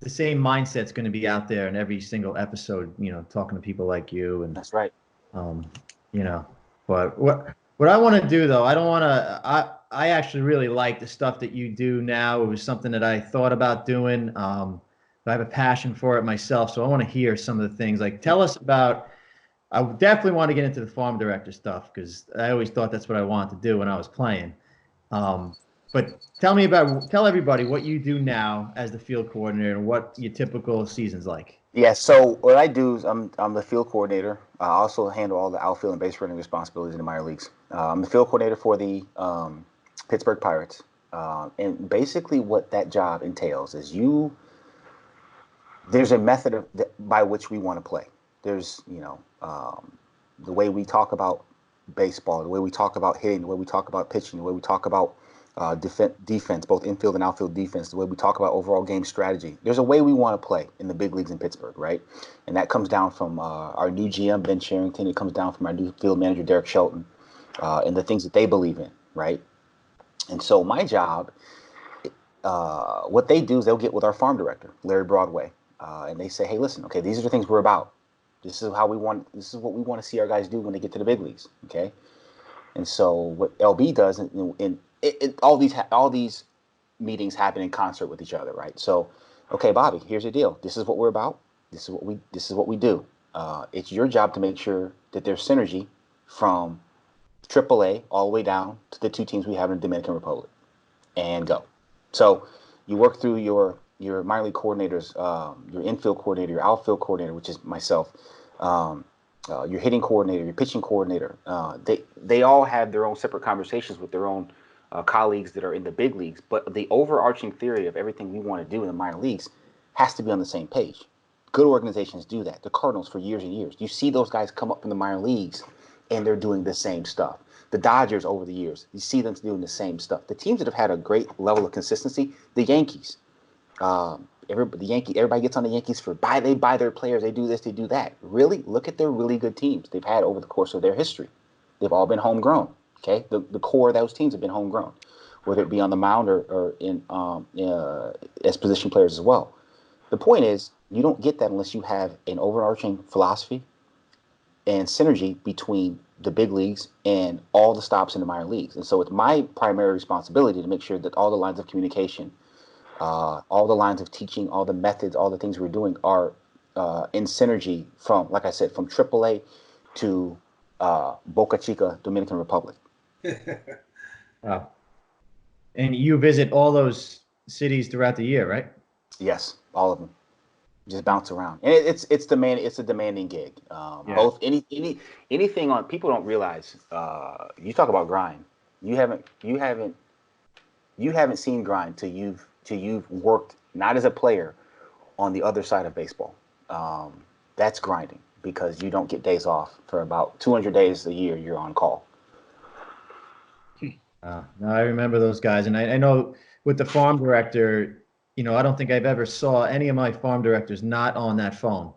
the same mindset's going to be out there in every single episode, talking to people like you. And that's right. But what I want to do, though, I don't want to I actually really like the stuff that you do now. It was something that I thought about doing. I have a passion for it myself, so I want to hear some of the things. Like, tell us about. I definitely want to get into the farm director stuff because I always thought that's what I wanted to do when I was playing. But tell everybody what you do now as the field coordinator and what your typical season's like. Yeah, so what I do is I'm the field coordinator. I also handle all the outfield and base running responsibilities in the minor leagues. I'm the field coordinator for the Pittsburgh Pirates. And basically what that job entails is there's a method by which we want to play. There's, the way we talk about baseball, the way we talk about hitting, the way we talk about pitching, the way we talk about defense, both infield and outfield defense, the way we talk about overall game strategy. There's a way we want to play in the big leagues in Pittsburgh, right? And that comes down from our new GM, Ben Sherrington. It comes down from our new field manager, Derek Shelton, and the things that they believe in, right? And so my job, what they do is they'll get with our farm director, Larry Broadway, and they say, hey, listen, okay, these are the things we're about. This is what we want to see our guys do when they get to the big leagues, okay? And so what LB does, all these meetings happen in concert with each other, right? So, okay, Bobby, here's the deal. This is what we're about. This is what we do. It's your job to make sure that there's synergy from AAA all the way down to the two teams we have in the Dominican Republic, and go. So you work through your minor league coordinators, your infield coordinator, your outfield coordinator, which is myself, your hitting coordinator, your pitching coordinator. They all have their own separate conversations with their own colleagues that are in the big leagues, but the overarching theory of everything we want to do in the minor leagues has to be on the same page. Good organizations do that. The Cardinals for years and years. You see those guys come up in the minor leagues and they're doing the same stuff. The Dodgers over the years, you see them doing the same stuff. The teams that have had a great level of consistency, the Yankees. Everybody gets on the Yankees they buy their players, they do this, they do that. Really, look at their really good teams they've had over the course of their history. They've all been homegrown. Okay, the core of those teams have been homegrown, whether it be on the mound or in as position players as well. The point is, you don't get that unless you have an overarching philosophy and synergy between the big leagues and all the stops in the minor leagues. And so it's my primary responsibility to make sure that all the lines of communication, all the lines of teaching, all the methods, all the things we're doing are in synergy from, like I said, from AAA to Boca Chica, Dominican Republic. Wow. And you visit all those cities throughout the year, right? Yes, all of them. Just bounce around, and it's a demanding gig. Both anything on, people don't realize. You talk about grind. You haven't seen grind till you've worked not as a player on the other side of baseball. That's grinding, because you don't get days off for about 200 days a year. You're on call. No, I remember those guys, and I know with the farm director, I don't think I've ever saw any of my farm directors not on that phone.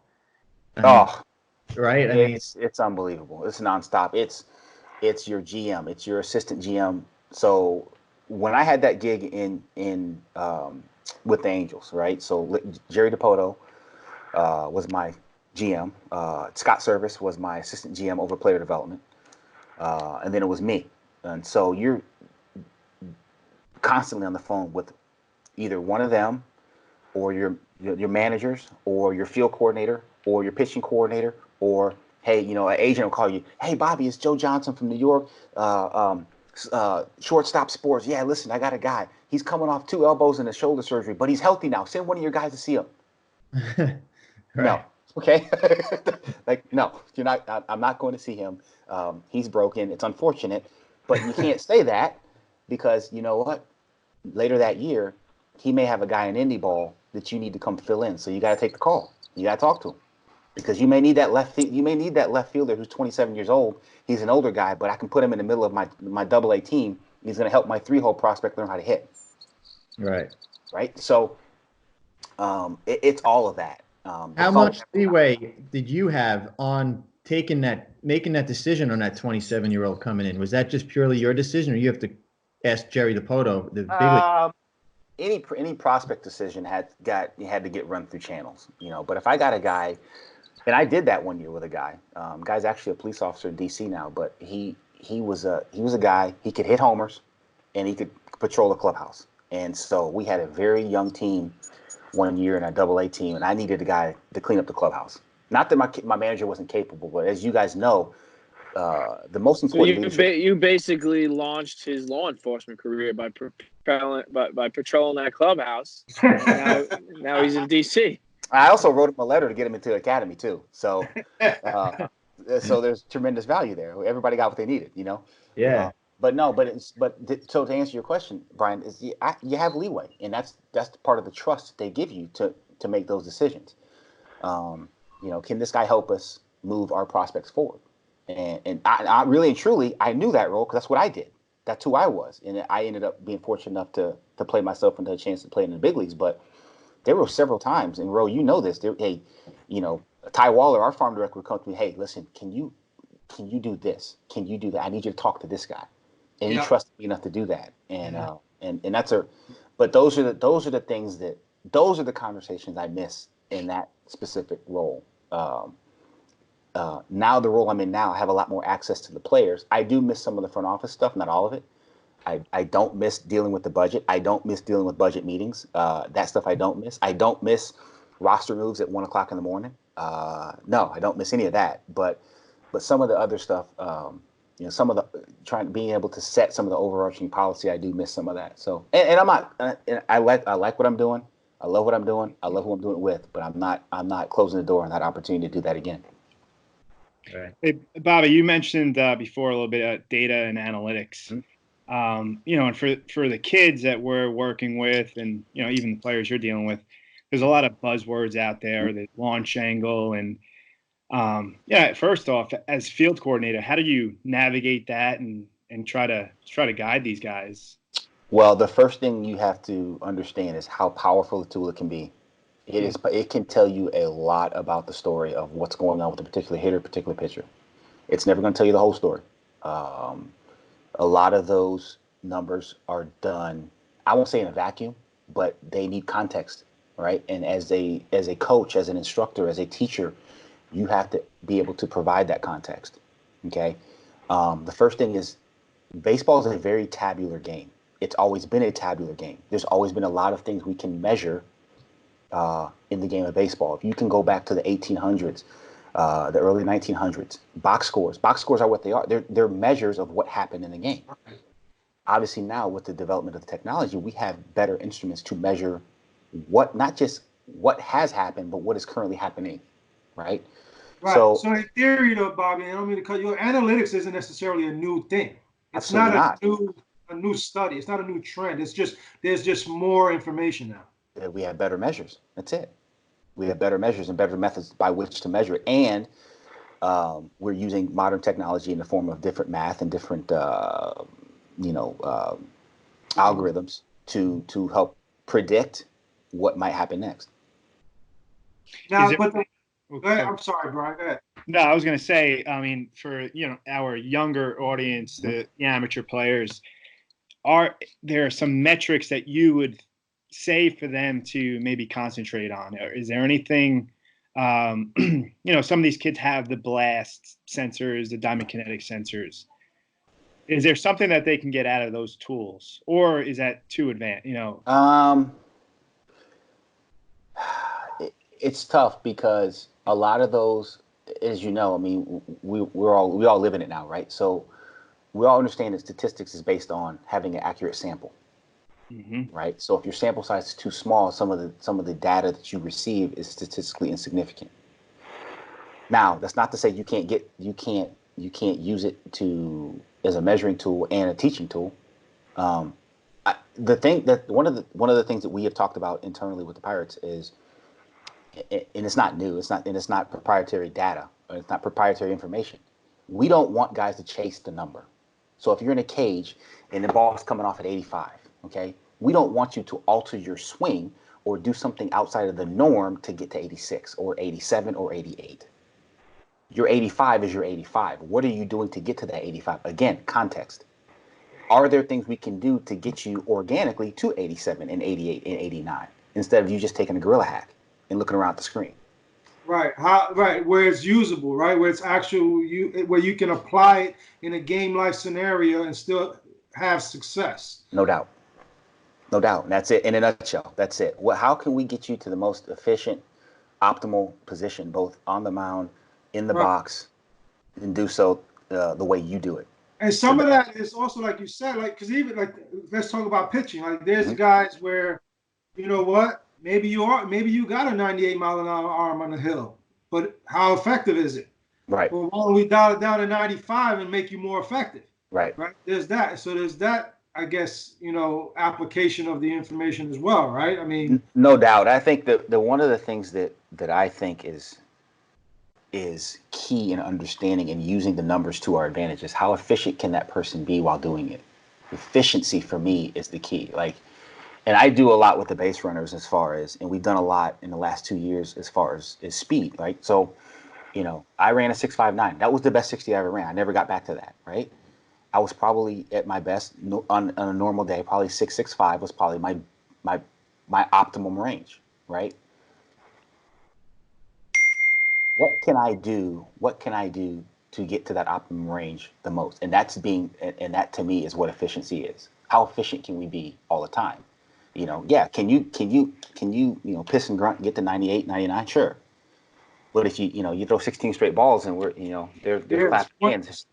Right? It's unbelievable. It's nonstop. It's your GM. It's your assistant GM. So when I had that gig in with the Angels, right? So Jerry DiPoto was my GM. Scott Service was my assistant GM over player development, and then it was me. And so you're constantly on the phone with either one of them, or your managers, or your field coordinator, or your pitching coordinator, or hey, an agent will call you. Hey, Bobby, it's Joe Johnson from New York, Shortstop Sports. Yeah, listen, I got a guy. He's coming off 2 elbows and a shoulder surgery, but he's healthy now. Send one of your guys to see him. Right. No, okay, no, you're not. I'm not going to see him. He's broken. It's unfortunate, but you can't say that, because you know what? Later that year, he may have a guy in indie ball that you need to come fill in. So you got to take the call. You got to talk to him, because you may need that left fielder who's 27 years old. He's an older guy, but I can put him in the middle of my AA team. He's going to help my 3-hole prospect learn how to hit. Right. So it's all of that. How much leeway did you have on making that decision on that 27-year-old coming in? Was that just purely your decision, or you have to ask Jerry DiPoto, the big league? Any prospect decision had to get run through channels, But if I got a guy, and I did that one year with a guy. Guy's actually a police officer in D.C. now, but he was a guy. He could hit homers, and he could patrol the clubhouse. And so we had a very young team one year in our AA team, and I needed a guy to clean up the clubhouse. Not that my manager wasn't capable, but as you guys know, the most important. So you basically launched his law enforcement career by patrolling that clubhouse. now he's in D.C. I also wrote him a letter to get him into the academy too. So, so there's tremendous value there. Everybody got what they needed, Yeah. So to answer your question, Brian, is you have leeway, and that's part of the trust they give you to make those decisions. Can this guy help us move our prospects forward? And I really and truly, I knew that role, because that's what I did. That's who I was, and I ended up being fortunate enough to play myself into a chance to play in the big leagues. But there were several times, and Ro, this. Ty Waller, our farm director, would come to me. Hey, listen, can you do this? Can you do that? I need you to talk to this guy, and he trusted me enough to do that. And and that's but those are the things those are the conversations I miss in that specific role. Now the role I'm in now, I have a lot more access to the players. I do miss some of the front office stuff, not all of it. I don't miss dealing with the budget. I don't miss dealing with budget meetings. That stuff I don't miss. I don't miss roster moves at 1:00 in the morning. No, I don't miss any of that. But some of the other stuff, some of the being able to set some of the overarching policy, I do miss some of that. So, and I'm not. I like what I'm doing. I love what I'm doing. I love who I'm doing it with. But I'm not closing the door on that opportunity to do that again. Right. Hey, Bobby, you mentioned before a little bit of data and analytics. Mm-hmm. And for the kids that we're working with, and even the players you're dealing with, there's a lot of buzzwords out there, the launch angle, and first off, as field coordinator, how do you navigate that and and try to guide these guys? Well, the first thing you have to understand is how powerful a tool it can be. It can tell you a lot about the story of what's going on with a particular hitter, particular pitcher. It's never going to tell you the whole story. A lot of those numbers are done, I won't say in a vacuum, but they need context, right? And as a coach, as an instructor, as a teacher, you have to be able to provide that context. Okay. The first thing is baseball is a very tabular game. It's always been a tabular game. There's always been a lot of things we can measure in the game of baseball. If you can go back to the 1800s, the early 1900s, box scores are what they are. They're measures of what happened in the game. Obviously now with the development of the technology, we have better instruments to measure what, not just what has happened, but what is currently happening, right? Right. So in theory, though, Bobby, I don't mean to cut you off, analytics isn't necessarily a new thing. It's not a new study. It's not a new trend. It's just there's just more information now. We have better measures. That's it. We have better measures and better methods by which to measure it. And we're using modern technology in the form of different math and different, algorithms to help predict what might happen next. Now, I'm sorry, Brian. Go ahead. No, I was going to say, I mean, for our younger audience, the amateur players, are there some metrics that you would say for them to maybe concentrate on? Is there anything? Some of these kids have the blast sensors, the diamond kinetic sensors. Is there something that they can get out of those tools, or is that too advanced? It's tough because a lot of those, as you know, I mean, we all live in it now, right? So we all understand that statistics is based on having an accurate sample, right? So if your sample size is too small, some of the data that you receive is statistically insignificant. Now, that's not to say you can't use it as a measuring tool and a teaching tool. One of the things that we have talked about internally with the Pirates is, and it's not new, it's not proprietary data, or it's not proprietary information. We don't want guys to chase the number. So if you're in a cage and the ball's coming off at 85, okay, we don't want you to alter your swing or do something outside of the norm to get to 86 or 87 or 88. Your 85 is your 85. What are you doing to get to that 85? Again, context. Are there things we can do to get you organically to 87 and 88 and 89 instead of you just taking a gorilla hack and looking around the screen? Right. Where it's usable, right? Where it's where you can apply it in a game-like scenario and still have success. No doubt. That's it in a nutshell. That's it. How can we get you to the most efficient, optimal position, both on the mound, in the box, and do so the way you do it? And some of that is also, like you said, because even let's talk about pitching. Like there's guys where, you know what? Maybe you got a 98 mile an hour arm on the hill, but how effective is it? Right. Well, why don't we dial it down to 95 and make you more effective? Right. There's that. So there's that, I guess, application of the information as well, right? I mean, no doubt. I think that one of the things that I think is key in understanding and using the numbers to our advantage is how efficient can that person be while doing it. Efficiency for me is the key. And I do a lot with the base runners and we've done a lot in the last 2 years as far as speed, right? So, I ran a 6.59. That was the best 60 I ever ran. I never got back to that, right? I was probably at my best on a normal day, probably 6.65 was probably my optimum range, right? What can I do to get to that optimum range the most? And that to me is what efficiency is. How efficient can we be all the time? Can you piss and grunt and get to 98, 99? Sure. But if you throw 16 straight balls and they're clapping hands,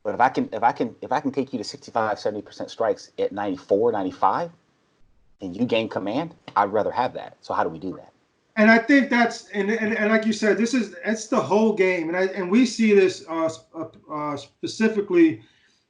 but if I can take you to 65, 70% strikes at 94, 95, and you gain command, I'd rather have that. So how do we do that? And I think that's and like you said, it's the whole game, and we see this specifically,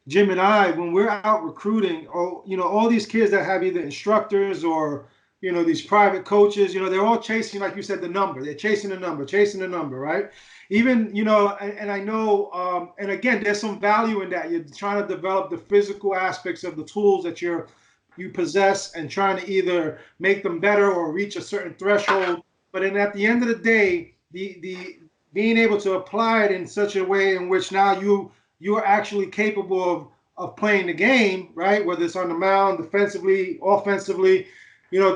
Jim and I, when we're out recruiting. All these kids that have either instructors or these private coaches, they're all chasing, like you said, the number. They're chasing the number, right? even, and I know, and again, there's some value in that. You're trying to develop the physical aspects of the tools that you possess and trying to either make them better or reach a certain threshold. But then at the end of the day, the being able to apply it in such a way in which now you are actually capable of playing the game, right? Whether it's on the mound, defensively, offensively,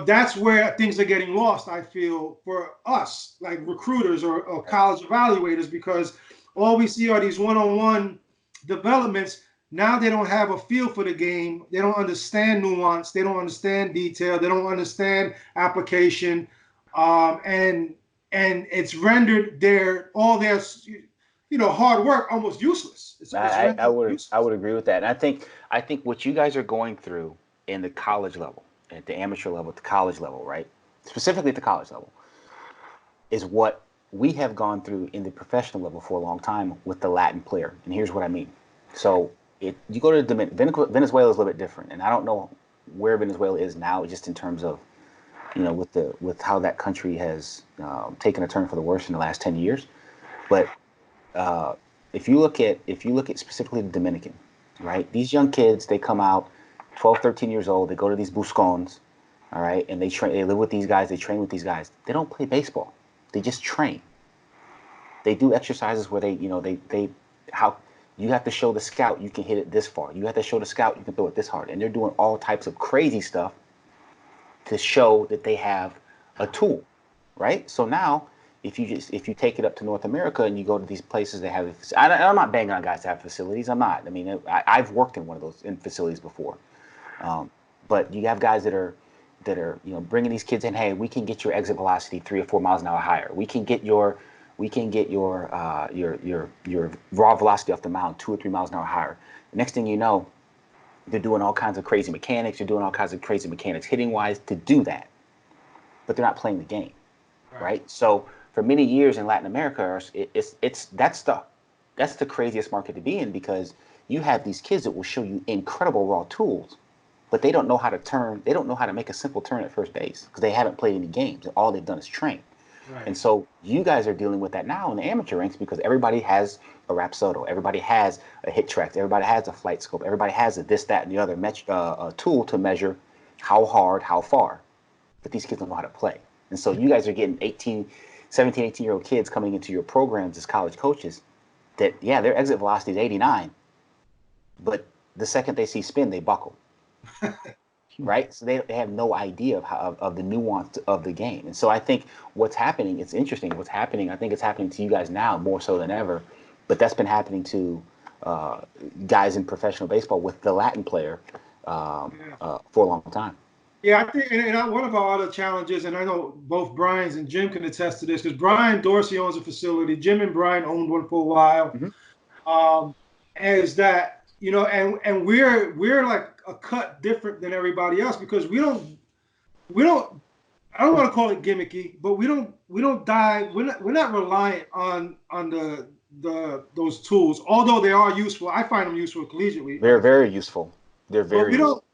that's where things are getting lost, I feel, for us, like recruiters or college evaluators, because all we see are these one-on-one developments. Now they don't have a feel for the game. They don't understand nuance. They don't understand detail. They don't understand application. And it's rendered all their hard work almost useless. I would agree with that. And I think what you guys are going through in the college level, at the amateur level, at the college level, right? Specifically at the college level, is what we have gone through in the professional level for a long time with the Latin player. And here's what I mean. So you go to Venezuela is a little bit different, and I don't know where Venezuela is now, just in terms of with how that country has taken a turn for the worse in the last 10 years. But if you look at specifically the Dominican, right? These young kids, they come out 12, 13 years old. They go to these buscones, all right, and they live with these guys. They train with these guys. They don't play baseball. They just train. They do exercises where how you have to show the scout you can hit it this far. You have to show the scout you can throw it this hard. And they're doing all types of crazy stuff to show that they have a tool, right? So now, if you take it up to North America and you go to these places that have, I'm not banging on guys that have facilities. I'm not. I mean, I've worked in one of those facilities before, but you have guys that are bringing these kids in. Hey, we can get your exit velocity 3 or 4 miles an hour higher. We can get your raw velocity off the mound 2 or 3 miles an hour higher. Next thing you know, they're doing all kinds of crazy mechanics. They're doing all kinds of crazy mechanics hitting wise to do that, but they're not playing the game, right? So for many years in Latin America, that's the craziest market to be in, because you have these kids that will show you incredible raw tools, but they don't know how to make a simple turn at first base because they haven't played any games. All they've done is train. Right. And so you guys are dealing with that now in the amateur ranks, because everybody has a Rapsodo, everybody has a hit track, everybody has a flight scope, everybody has a this, that, and the other tool to measure how hard, how far. But these kids don't know how to play. And so you guys are getting 17, 18-year-old kids coming into your programs as college coaches that, yeah, their exit velocity is 89, but the second they see spin, they buckle. Right? So they have no idea of the nuance of the game. And so I think what's happening, it's interesting. What's happening, I think it's happening to you guys now more so than ever, but that's been happening to guys in professional baseball with the Latin player for a long time. Yeah, I think, and one of our other challenges, and I know both Brian's and Jim can attest to this, because Brian Dorsey owns a facility. Jim and Brian owned one for a while. Mm-hmm. Is that, and we're like a cut different than everybody else, because we don't I don't want to call it gimmicky, but we don't dive. We're not reliant on those tools, although they are useful. I find them useful collegiately. They're very useful. They're very useful.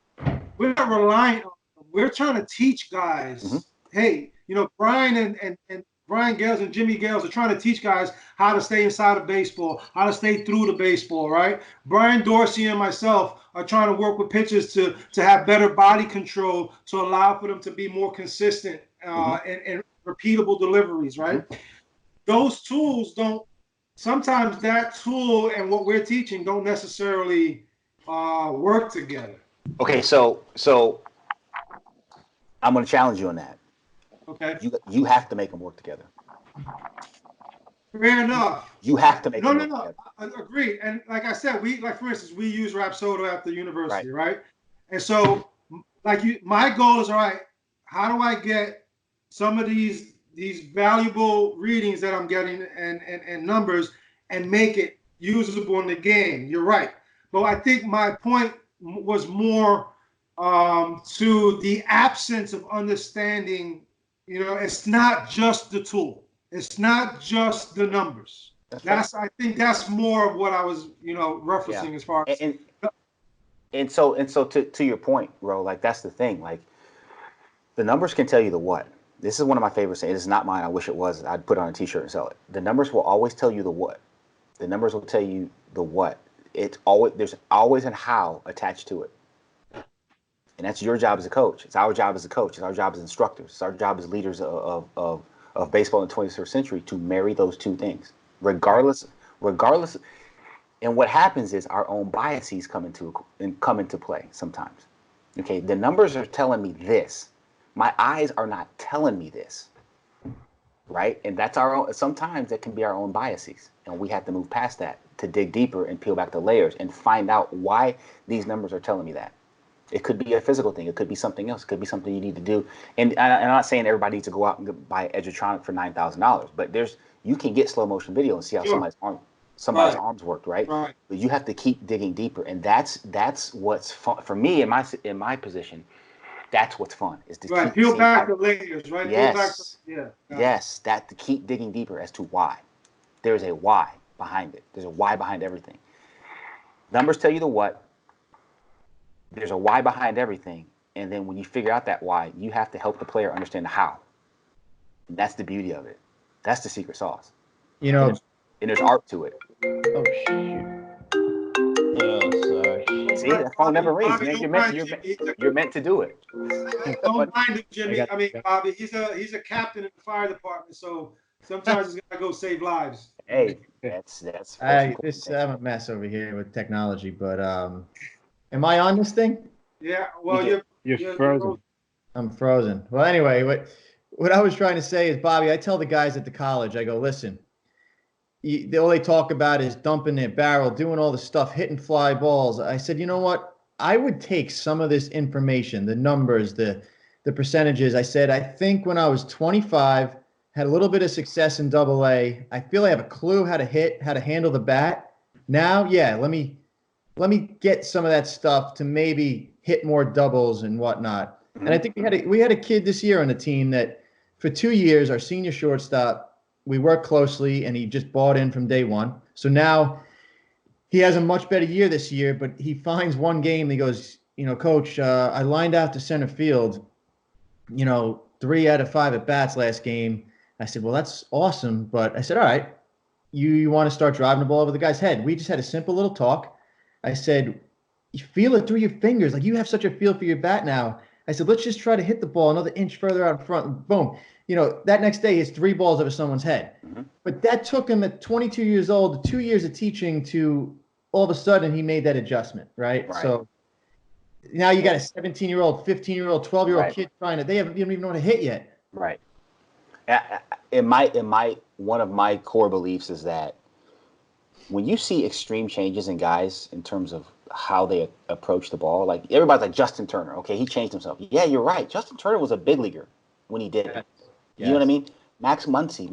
We're not reliant on them. We're trying to teach guys, mm-hmm. Hey, Brian and Brian Gales and Jimmy Gales are trying to teach guys how to stay inside of baseball, how to stay through the baseball, right? Brian Dorsey and myself are trying to work with pitchers to have better body control to allow for them to be more consistent and repeatable deliveries, right? Mm-hmm. Those tools sometimes that tool and what we're teaching don't necessarily work together. Okay, so I'm going to challenge you on that. Okay. You have to make them work together. Fair enough. You have to make them work together. I agree. And like I said, for instance, we use Rapsodo at the university, right? And so, my goal is, all right, how do I get some of these valuable readings that I'm getting and numbers and make it usable in the game? You're right. But I think my point was more to the absence of understanding. It's not just the tool. It's not just the numbers. I think that's more of what I was, referencing as far as. And so to your point, Ro, like that's the thing. Like the numbers can tell you the what, This is one of my favorite sayings. It's not mine. I wish it was. I'd put it on a T-shirt and sell it. The numbers will always tell you the what. The numbers will tell you the what. There's always a how attached to it. And that's your job as a coach. It's our job as a coach. It's our job as instructors. It's our job as leaders of baseball in the 21st century to marry those two things, regardless. And what happens is our own biases come into play sometimes. Okay, the numbers are telling me this. My eyes are not telling me this, right? And that's our own. Sometimes that can be our own biases, and we have to move past that to dig deeper and peel back the layers and find out why these numbers are telling me that. It could be a physical thing. It could be something else. It could be something you need to do. And I'm not saying everybody needs to go out and buy Edutronic for $9,000, but you can get slow motion video and see how somebody's arms worked, right? Right. But you have to keep digging deeper, and that's what's fun for me in my position. That's what's fun is to peel back the layers, right? Yes, yes, that to keep digging deeper as to why. There's a why behind it. There's a why behind everything. Numbers tell you the what. There's a why behind everything, and then when you figure out that why, you have to help the player understand the how. And that's the beauty of it. That's the secret sauce. You know, and there's art to it. Oh shoot! Oh, sorry. See, that phone never rings. Man, you're meant to do it. Don't mind him, Jimmy. I mean, Bobby. He's a captain in the fire department, so sometimes he's gotta go save lives. Hey, that's I'm a mess over here with technology, but am I on this thing? Yeah. Well, you're frozen. I'm frozen. Well, anyway, what I was trying to say is, Bobby, I tell the guys at the college, I go, listen. All they talk about is dumping their barrel, doing all the stuff, hitting fly balls. I said, you know what? I would take some of this information, the numbers, the percentages. I said, I think when I was 25, had a little bit of success in AA. I feel I have a clue how to hit, how to handle the bat. Now, yeah, let me get some of that stuff to maybe hit more doubles and whatnot. Mm-hmm. And I think we had a kid this year on the team that for 2 years, our senior shortstop, we worked closely, and he just bought in from day one. So now he has a much better year this year, but he finds one game. He goes, Coach, I lined out to center field, 3 out of 5 at bats last game. I said, well, that's awesome. But I said, all right, you want to start driving the ball over the guy's head. We just had a simple little talk. I said, you feel it through your fingers. Like, you have such a feel for your bat now. I said, let's just try to hit the ball another inch further out in front. Boom. That next day, it's 3 balls over someone's head. Mm-hmm. But that took him at 22 years old, 2 years of teaching to all of a sudden he made that adjustment, right? So now you got a 17-year-old, 15-year-old, 12-year-old kid trying to, you don't even know how to hit yet. Right. One of my core beliefs is that when you see extreme changes in guys in terms of how they approach the ball, like everybody's like Justin Turner. Okay, he changed himself. Yeah, you're right. Justin Turner was a big leaguer when he did it. You know what I mean? Max Muncy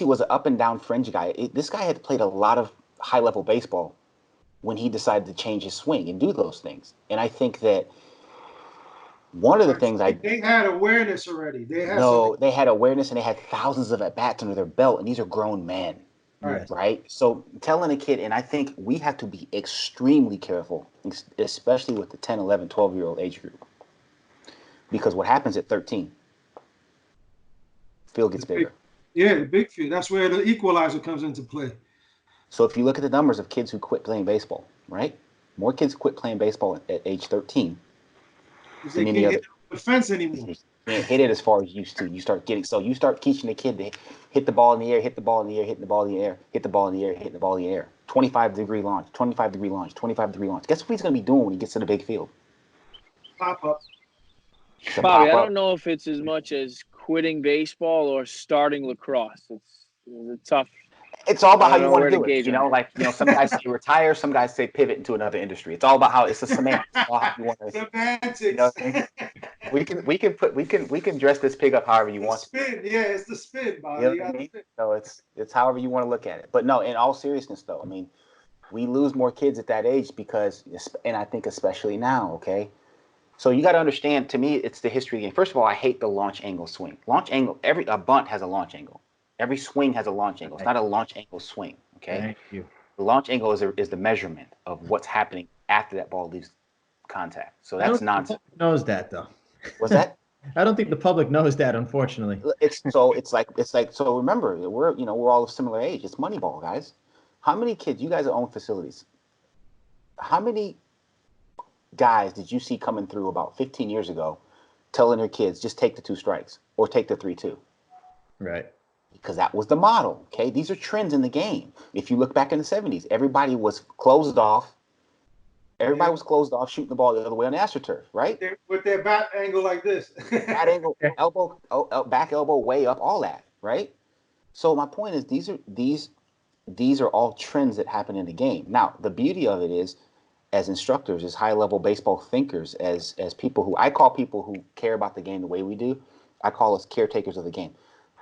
was an up and down fringe guy. This guy had played a lot of high level baseball when he decided to change his swing and do those things. And I think that one of the things they had awareness already. They had awareness, and they had thousands of at bats under their belt, and these are grown men. Right. So telling a kid, and I think we have to be extremely careful, especially with the 10, 11, 12-year-old age group, because what happens at 13? Field gets bigger. The big field. That's where the equalizer comes into play. So if you look at the numbers of kids who quit playing baseball, right? More kids quit playing baseball at age 13 than any other. Hit the fence anymore. You can't hit it as far as you used to. You start teaching the kid to hit the ball in the air, hit the ball in the air, hit the ball in the air, hit the ball in the air, hit the ball in the air. 25-degree launch, 25-degree launch, 25-degree launch. Guess what he's going to be doing when he gets to the big field? Pop up. Bobby, I don't know if it's as much as quitting baseball or starting lacrosse. It's a tough. It's all about how you want to do it. Some guys say retire, some guys say pivot into another industry. It's all about how it's a semantics. It's all how you want to, semantics. We can dress this pig up however you want. Spin, it's the spin, Bobby. You know what I mean? So it's however you want to look at it. But no, in all seriousness, though, I mean, we lose more kids at that age because, and I think especially now, okay. So you got to understand. To me, it's the history of the game. First of all, I hate the launch angle swing. Launch angle. A bunt has a launch angle. Every swing has a launch angle. It's not a launch angle swing, okay? Thank you. The launch angle is the measurement of what's happening after that ball leaves contact. So that's nonsense. Knows that, though. What's that? I don't think the public knows that, unfortunately. So remember, we're all of similar age. It's Moneyball, guys. How many kids, you guys that own facilities, how many guys did you see coming through about 15 years ago telling their kids, just take the 2 strikes or take the 3-2? Right. Because that was the model. Okay. These are trends in the game. If you look back in the 70s, everybody was closed off. Everybody was closed off, shooting the ball the other way on AstroTurf, right? With their bat angle like this. Bat angle, elbow, back elbow way up, all that, right? So my point is, these are all trends that happen in the game. Now, the beauty of it is, as instructors, as high-level baseball thinkers, as people who I call people who care about the game the way we do, I call us caretakers of the game.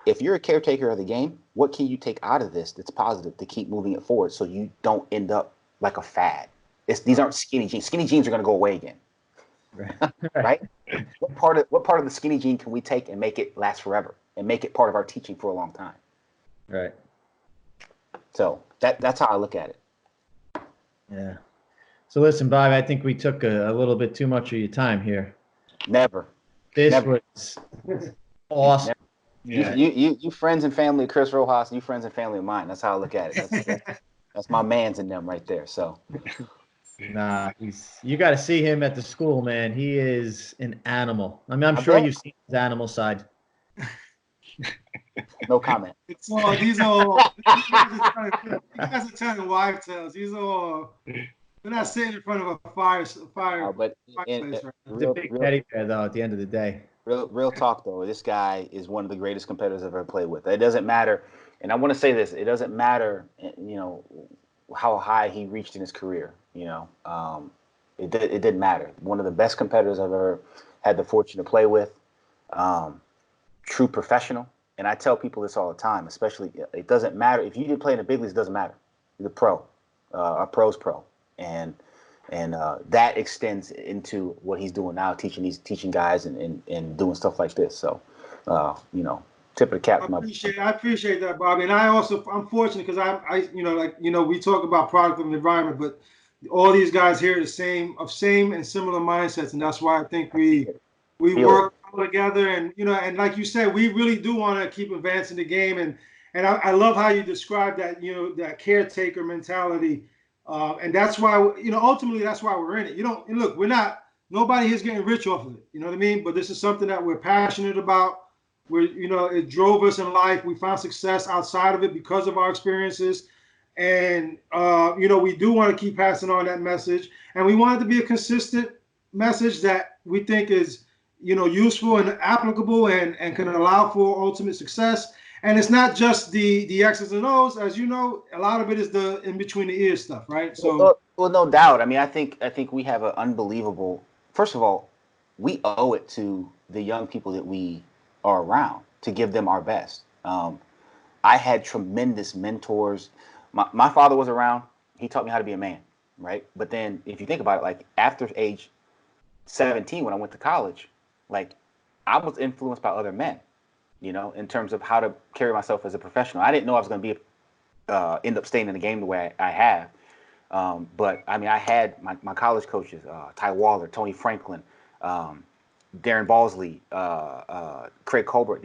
If you're a caretaker of the game, what can you take out of this that's positive to keep moving it forward so you don't end up like a fad? These aren't skinny jeans. Skinny jeans are going to go away again, right? What part of the skinny jean can we take and make it last forever and make it part of our teaching for a long time? Right. So that's how I look at it. Yeah. So listen, Bob, I think we took a little bit too much of your time here. Never. This Never. was awesome. Never. Yeah. You friends and family of Chris Rojas, you friends and family of mine. That's how I look at it. That's my man's in them right there. So. Nah, you got to see him at the school, man. He is an animal. I mean, I'm sure you've seen his animal side. No comment. It's all these guys are telling wife tales. These are all. We're not sitting in front of a fire. But it's a big teddy bear, though. At the end of the day, real talk though. This guy is one of the greatest competitors I've ever played with. It doesn't matter, and I want to say this: it doesn't matter, how high he reached in his career. It didn't matter. One of the best competitors I've ever had the fortune to play with. True professional. And I tell people this all the time, especially it doesn't matter. If you didn't play in the big leagues, it doesn't matter. You're a pro, a pro's pro. And that extends into what he's doing now, teaching guys and doing stuff like this. So, tip of the cap. I appreciate that, Bobby. And I'm fortunate because we talk about product and environment, but all these guys here are the same and similar mindsets. And that's why I think we work together, and and like you said, we really do want to keep advancing the game, and I love how you describe that, that caretaker mentality, and that's why ultimately that's why we're in it. Look, nobody here's getting rich off of it, you know what I mean? But this is something that we're passionate about. It drove us in life. We found success outside of it because of our experiences, and we do want to keep passing on that message, and we want it to be a consistent message that we think is useful and applicable and can allow for ultimate success. And it's not just the X's and O's, as you know, a lot of it is the in between the ears stuff, right? So, well, no doubt. I mean, I think we have an unbelievable. First of all, we owe it to the young people that we are around to give them our best. I had tremendous mentors. My father was around. He taught me how to be a man, right? But then, if you think about it, like after age 17, when I went to college, like I was influenced by other men, in terms of how to carry myself as a professional. I didn't know I was going to be end up staying in the game the way I have. But I mean, I had my college coaches, Ty Waller, Tony Franklin, Darren Balsley, Craig Colbert.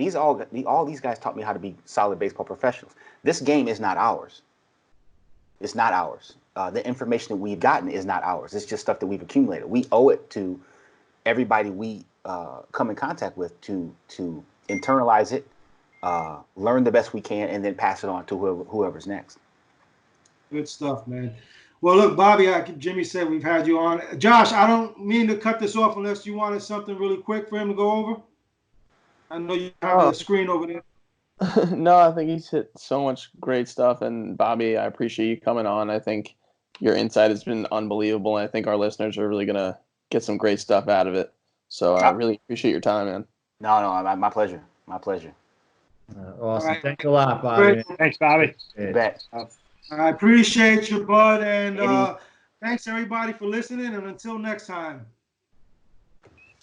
All these guys taught me how to be solid baseball professionals. This game is not ours. It's not ours. The information that we've gotten is not ours. It's just stuff that we've accumulated. We owe it to everybody we come in contact with to internalize it, learn the best we can, and then pass it on to whoever's next. Good stuff, man. Well, look, Bobby, like Jimmy said, we've had you on. Josh, I don't mean to cut this off unless you wanted something really quick for him to go over. I know you have the screen over there. No, I think he's hit so much great stuff. And Bobby, I appreciate you coming on. I think your insight has been unbelievable. And I think our listeners are really going to get some great stuff out of it. So I really appreciate your time, man. No, my pleasure. My pleasure. Awesome. Right. Thanks a lot, Bobby. Thanks, Bobby. You bet. I appreciate you, bud. And thanks, everybody, for listening. And until next time.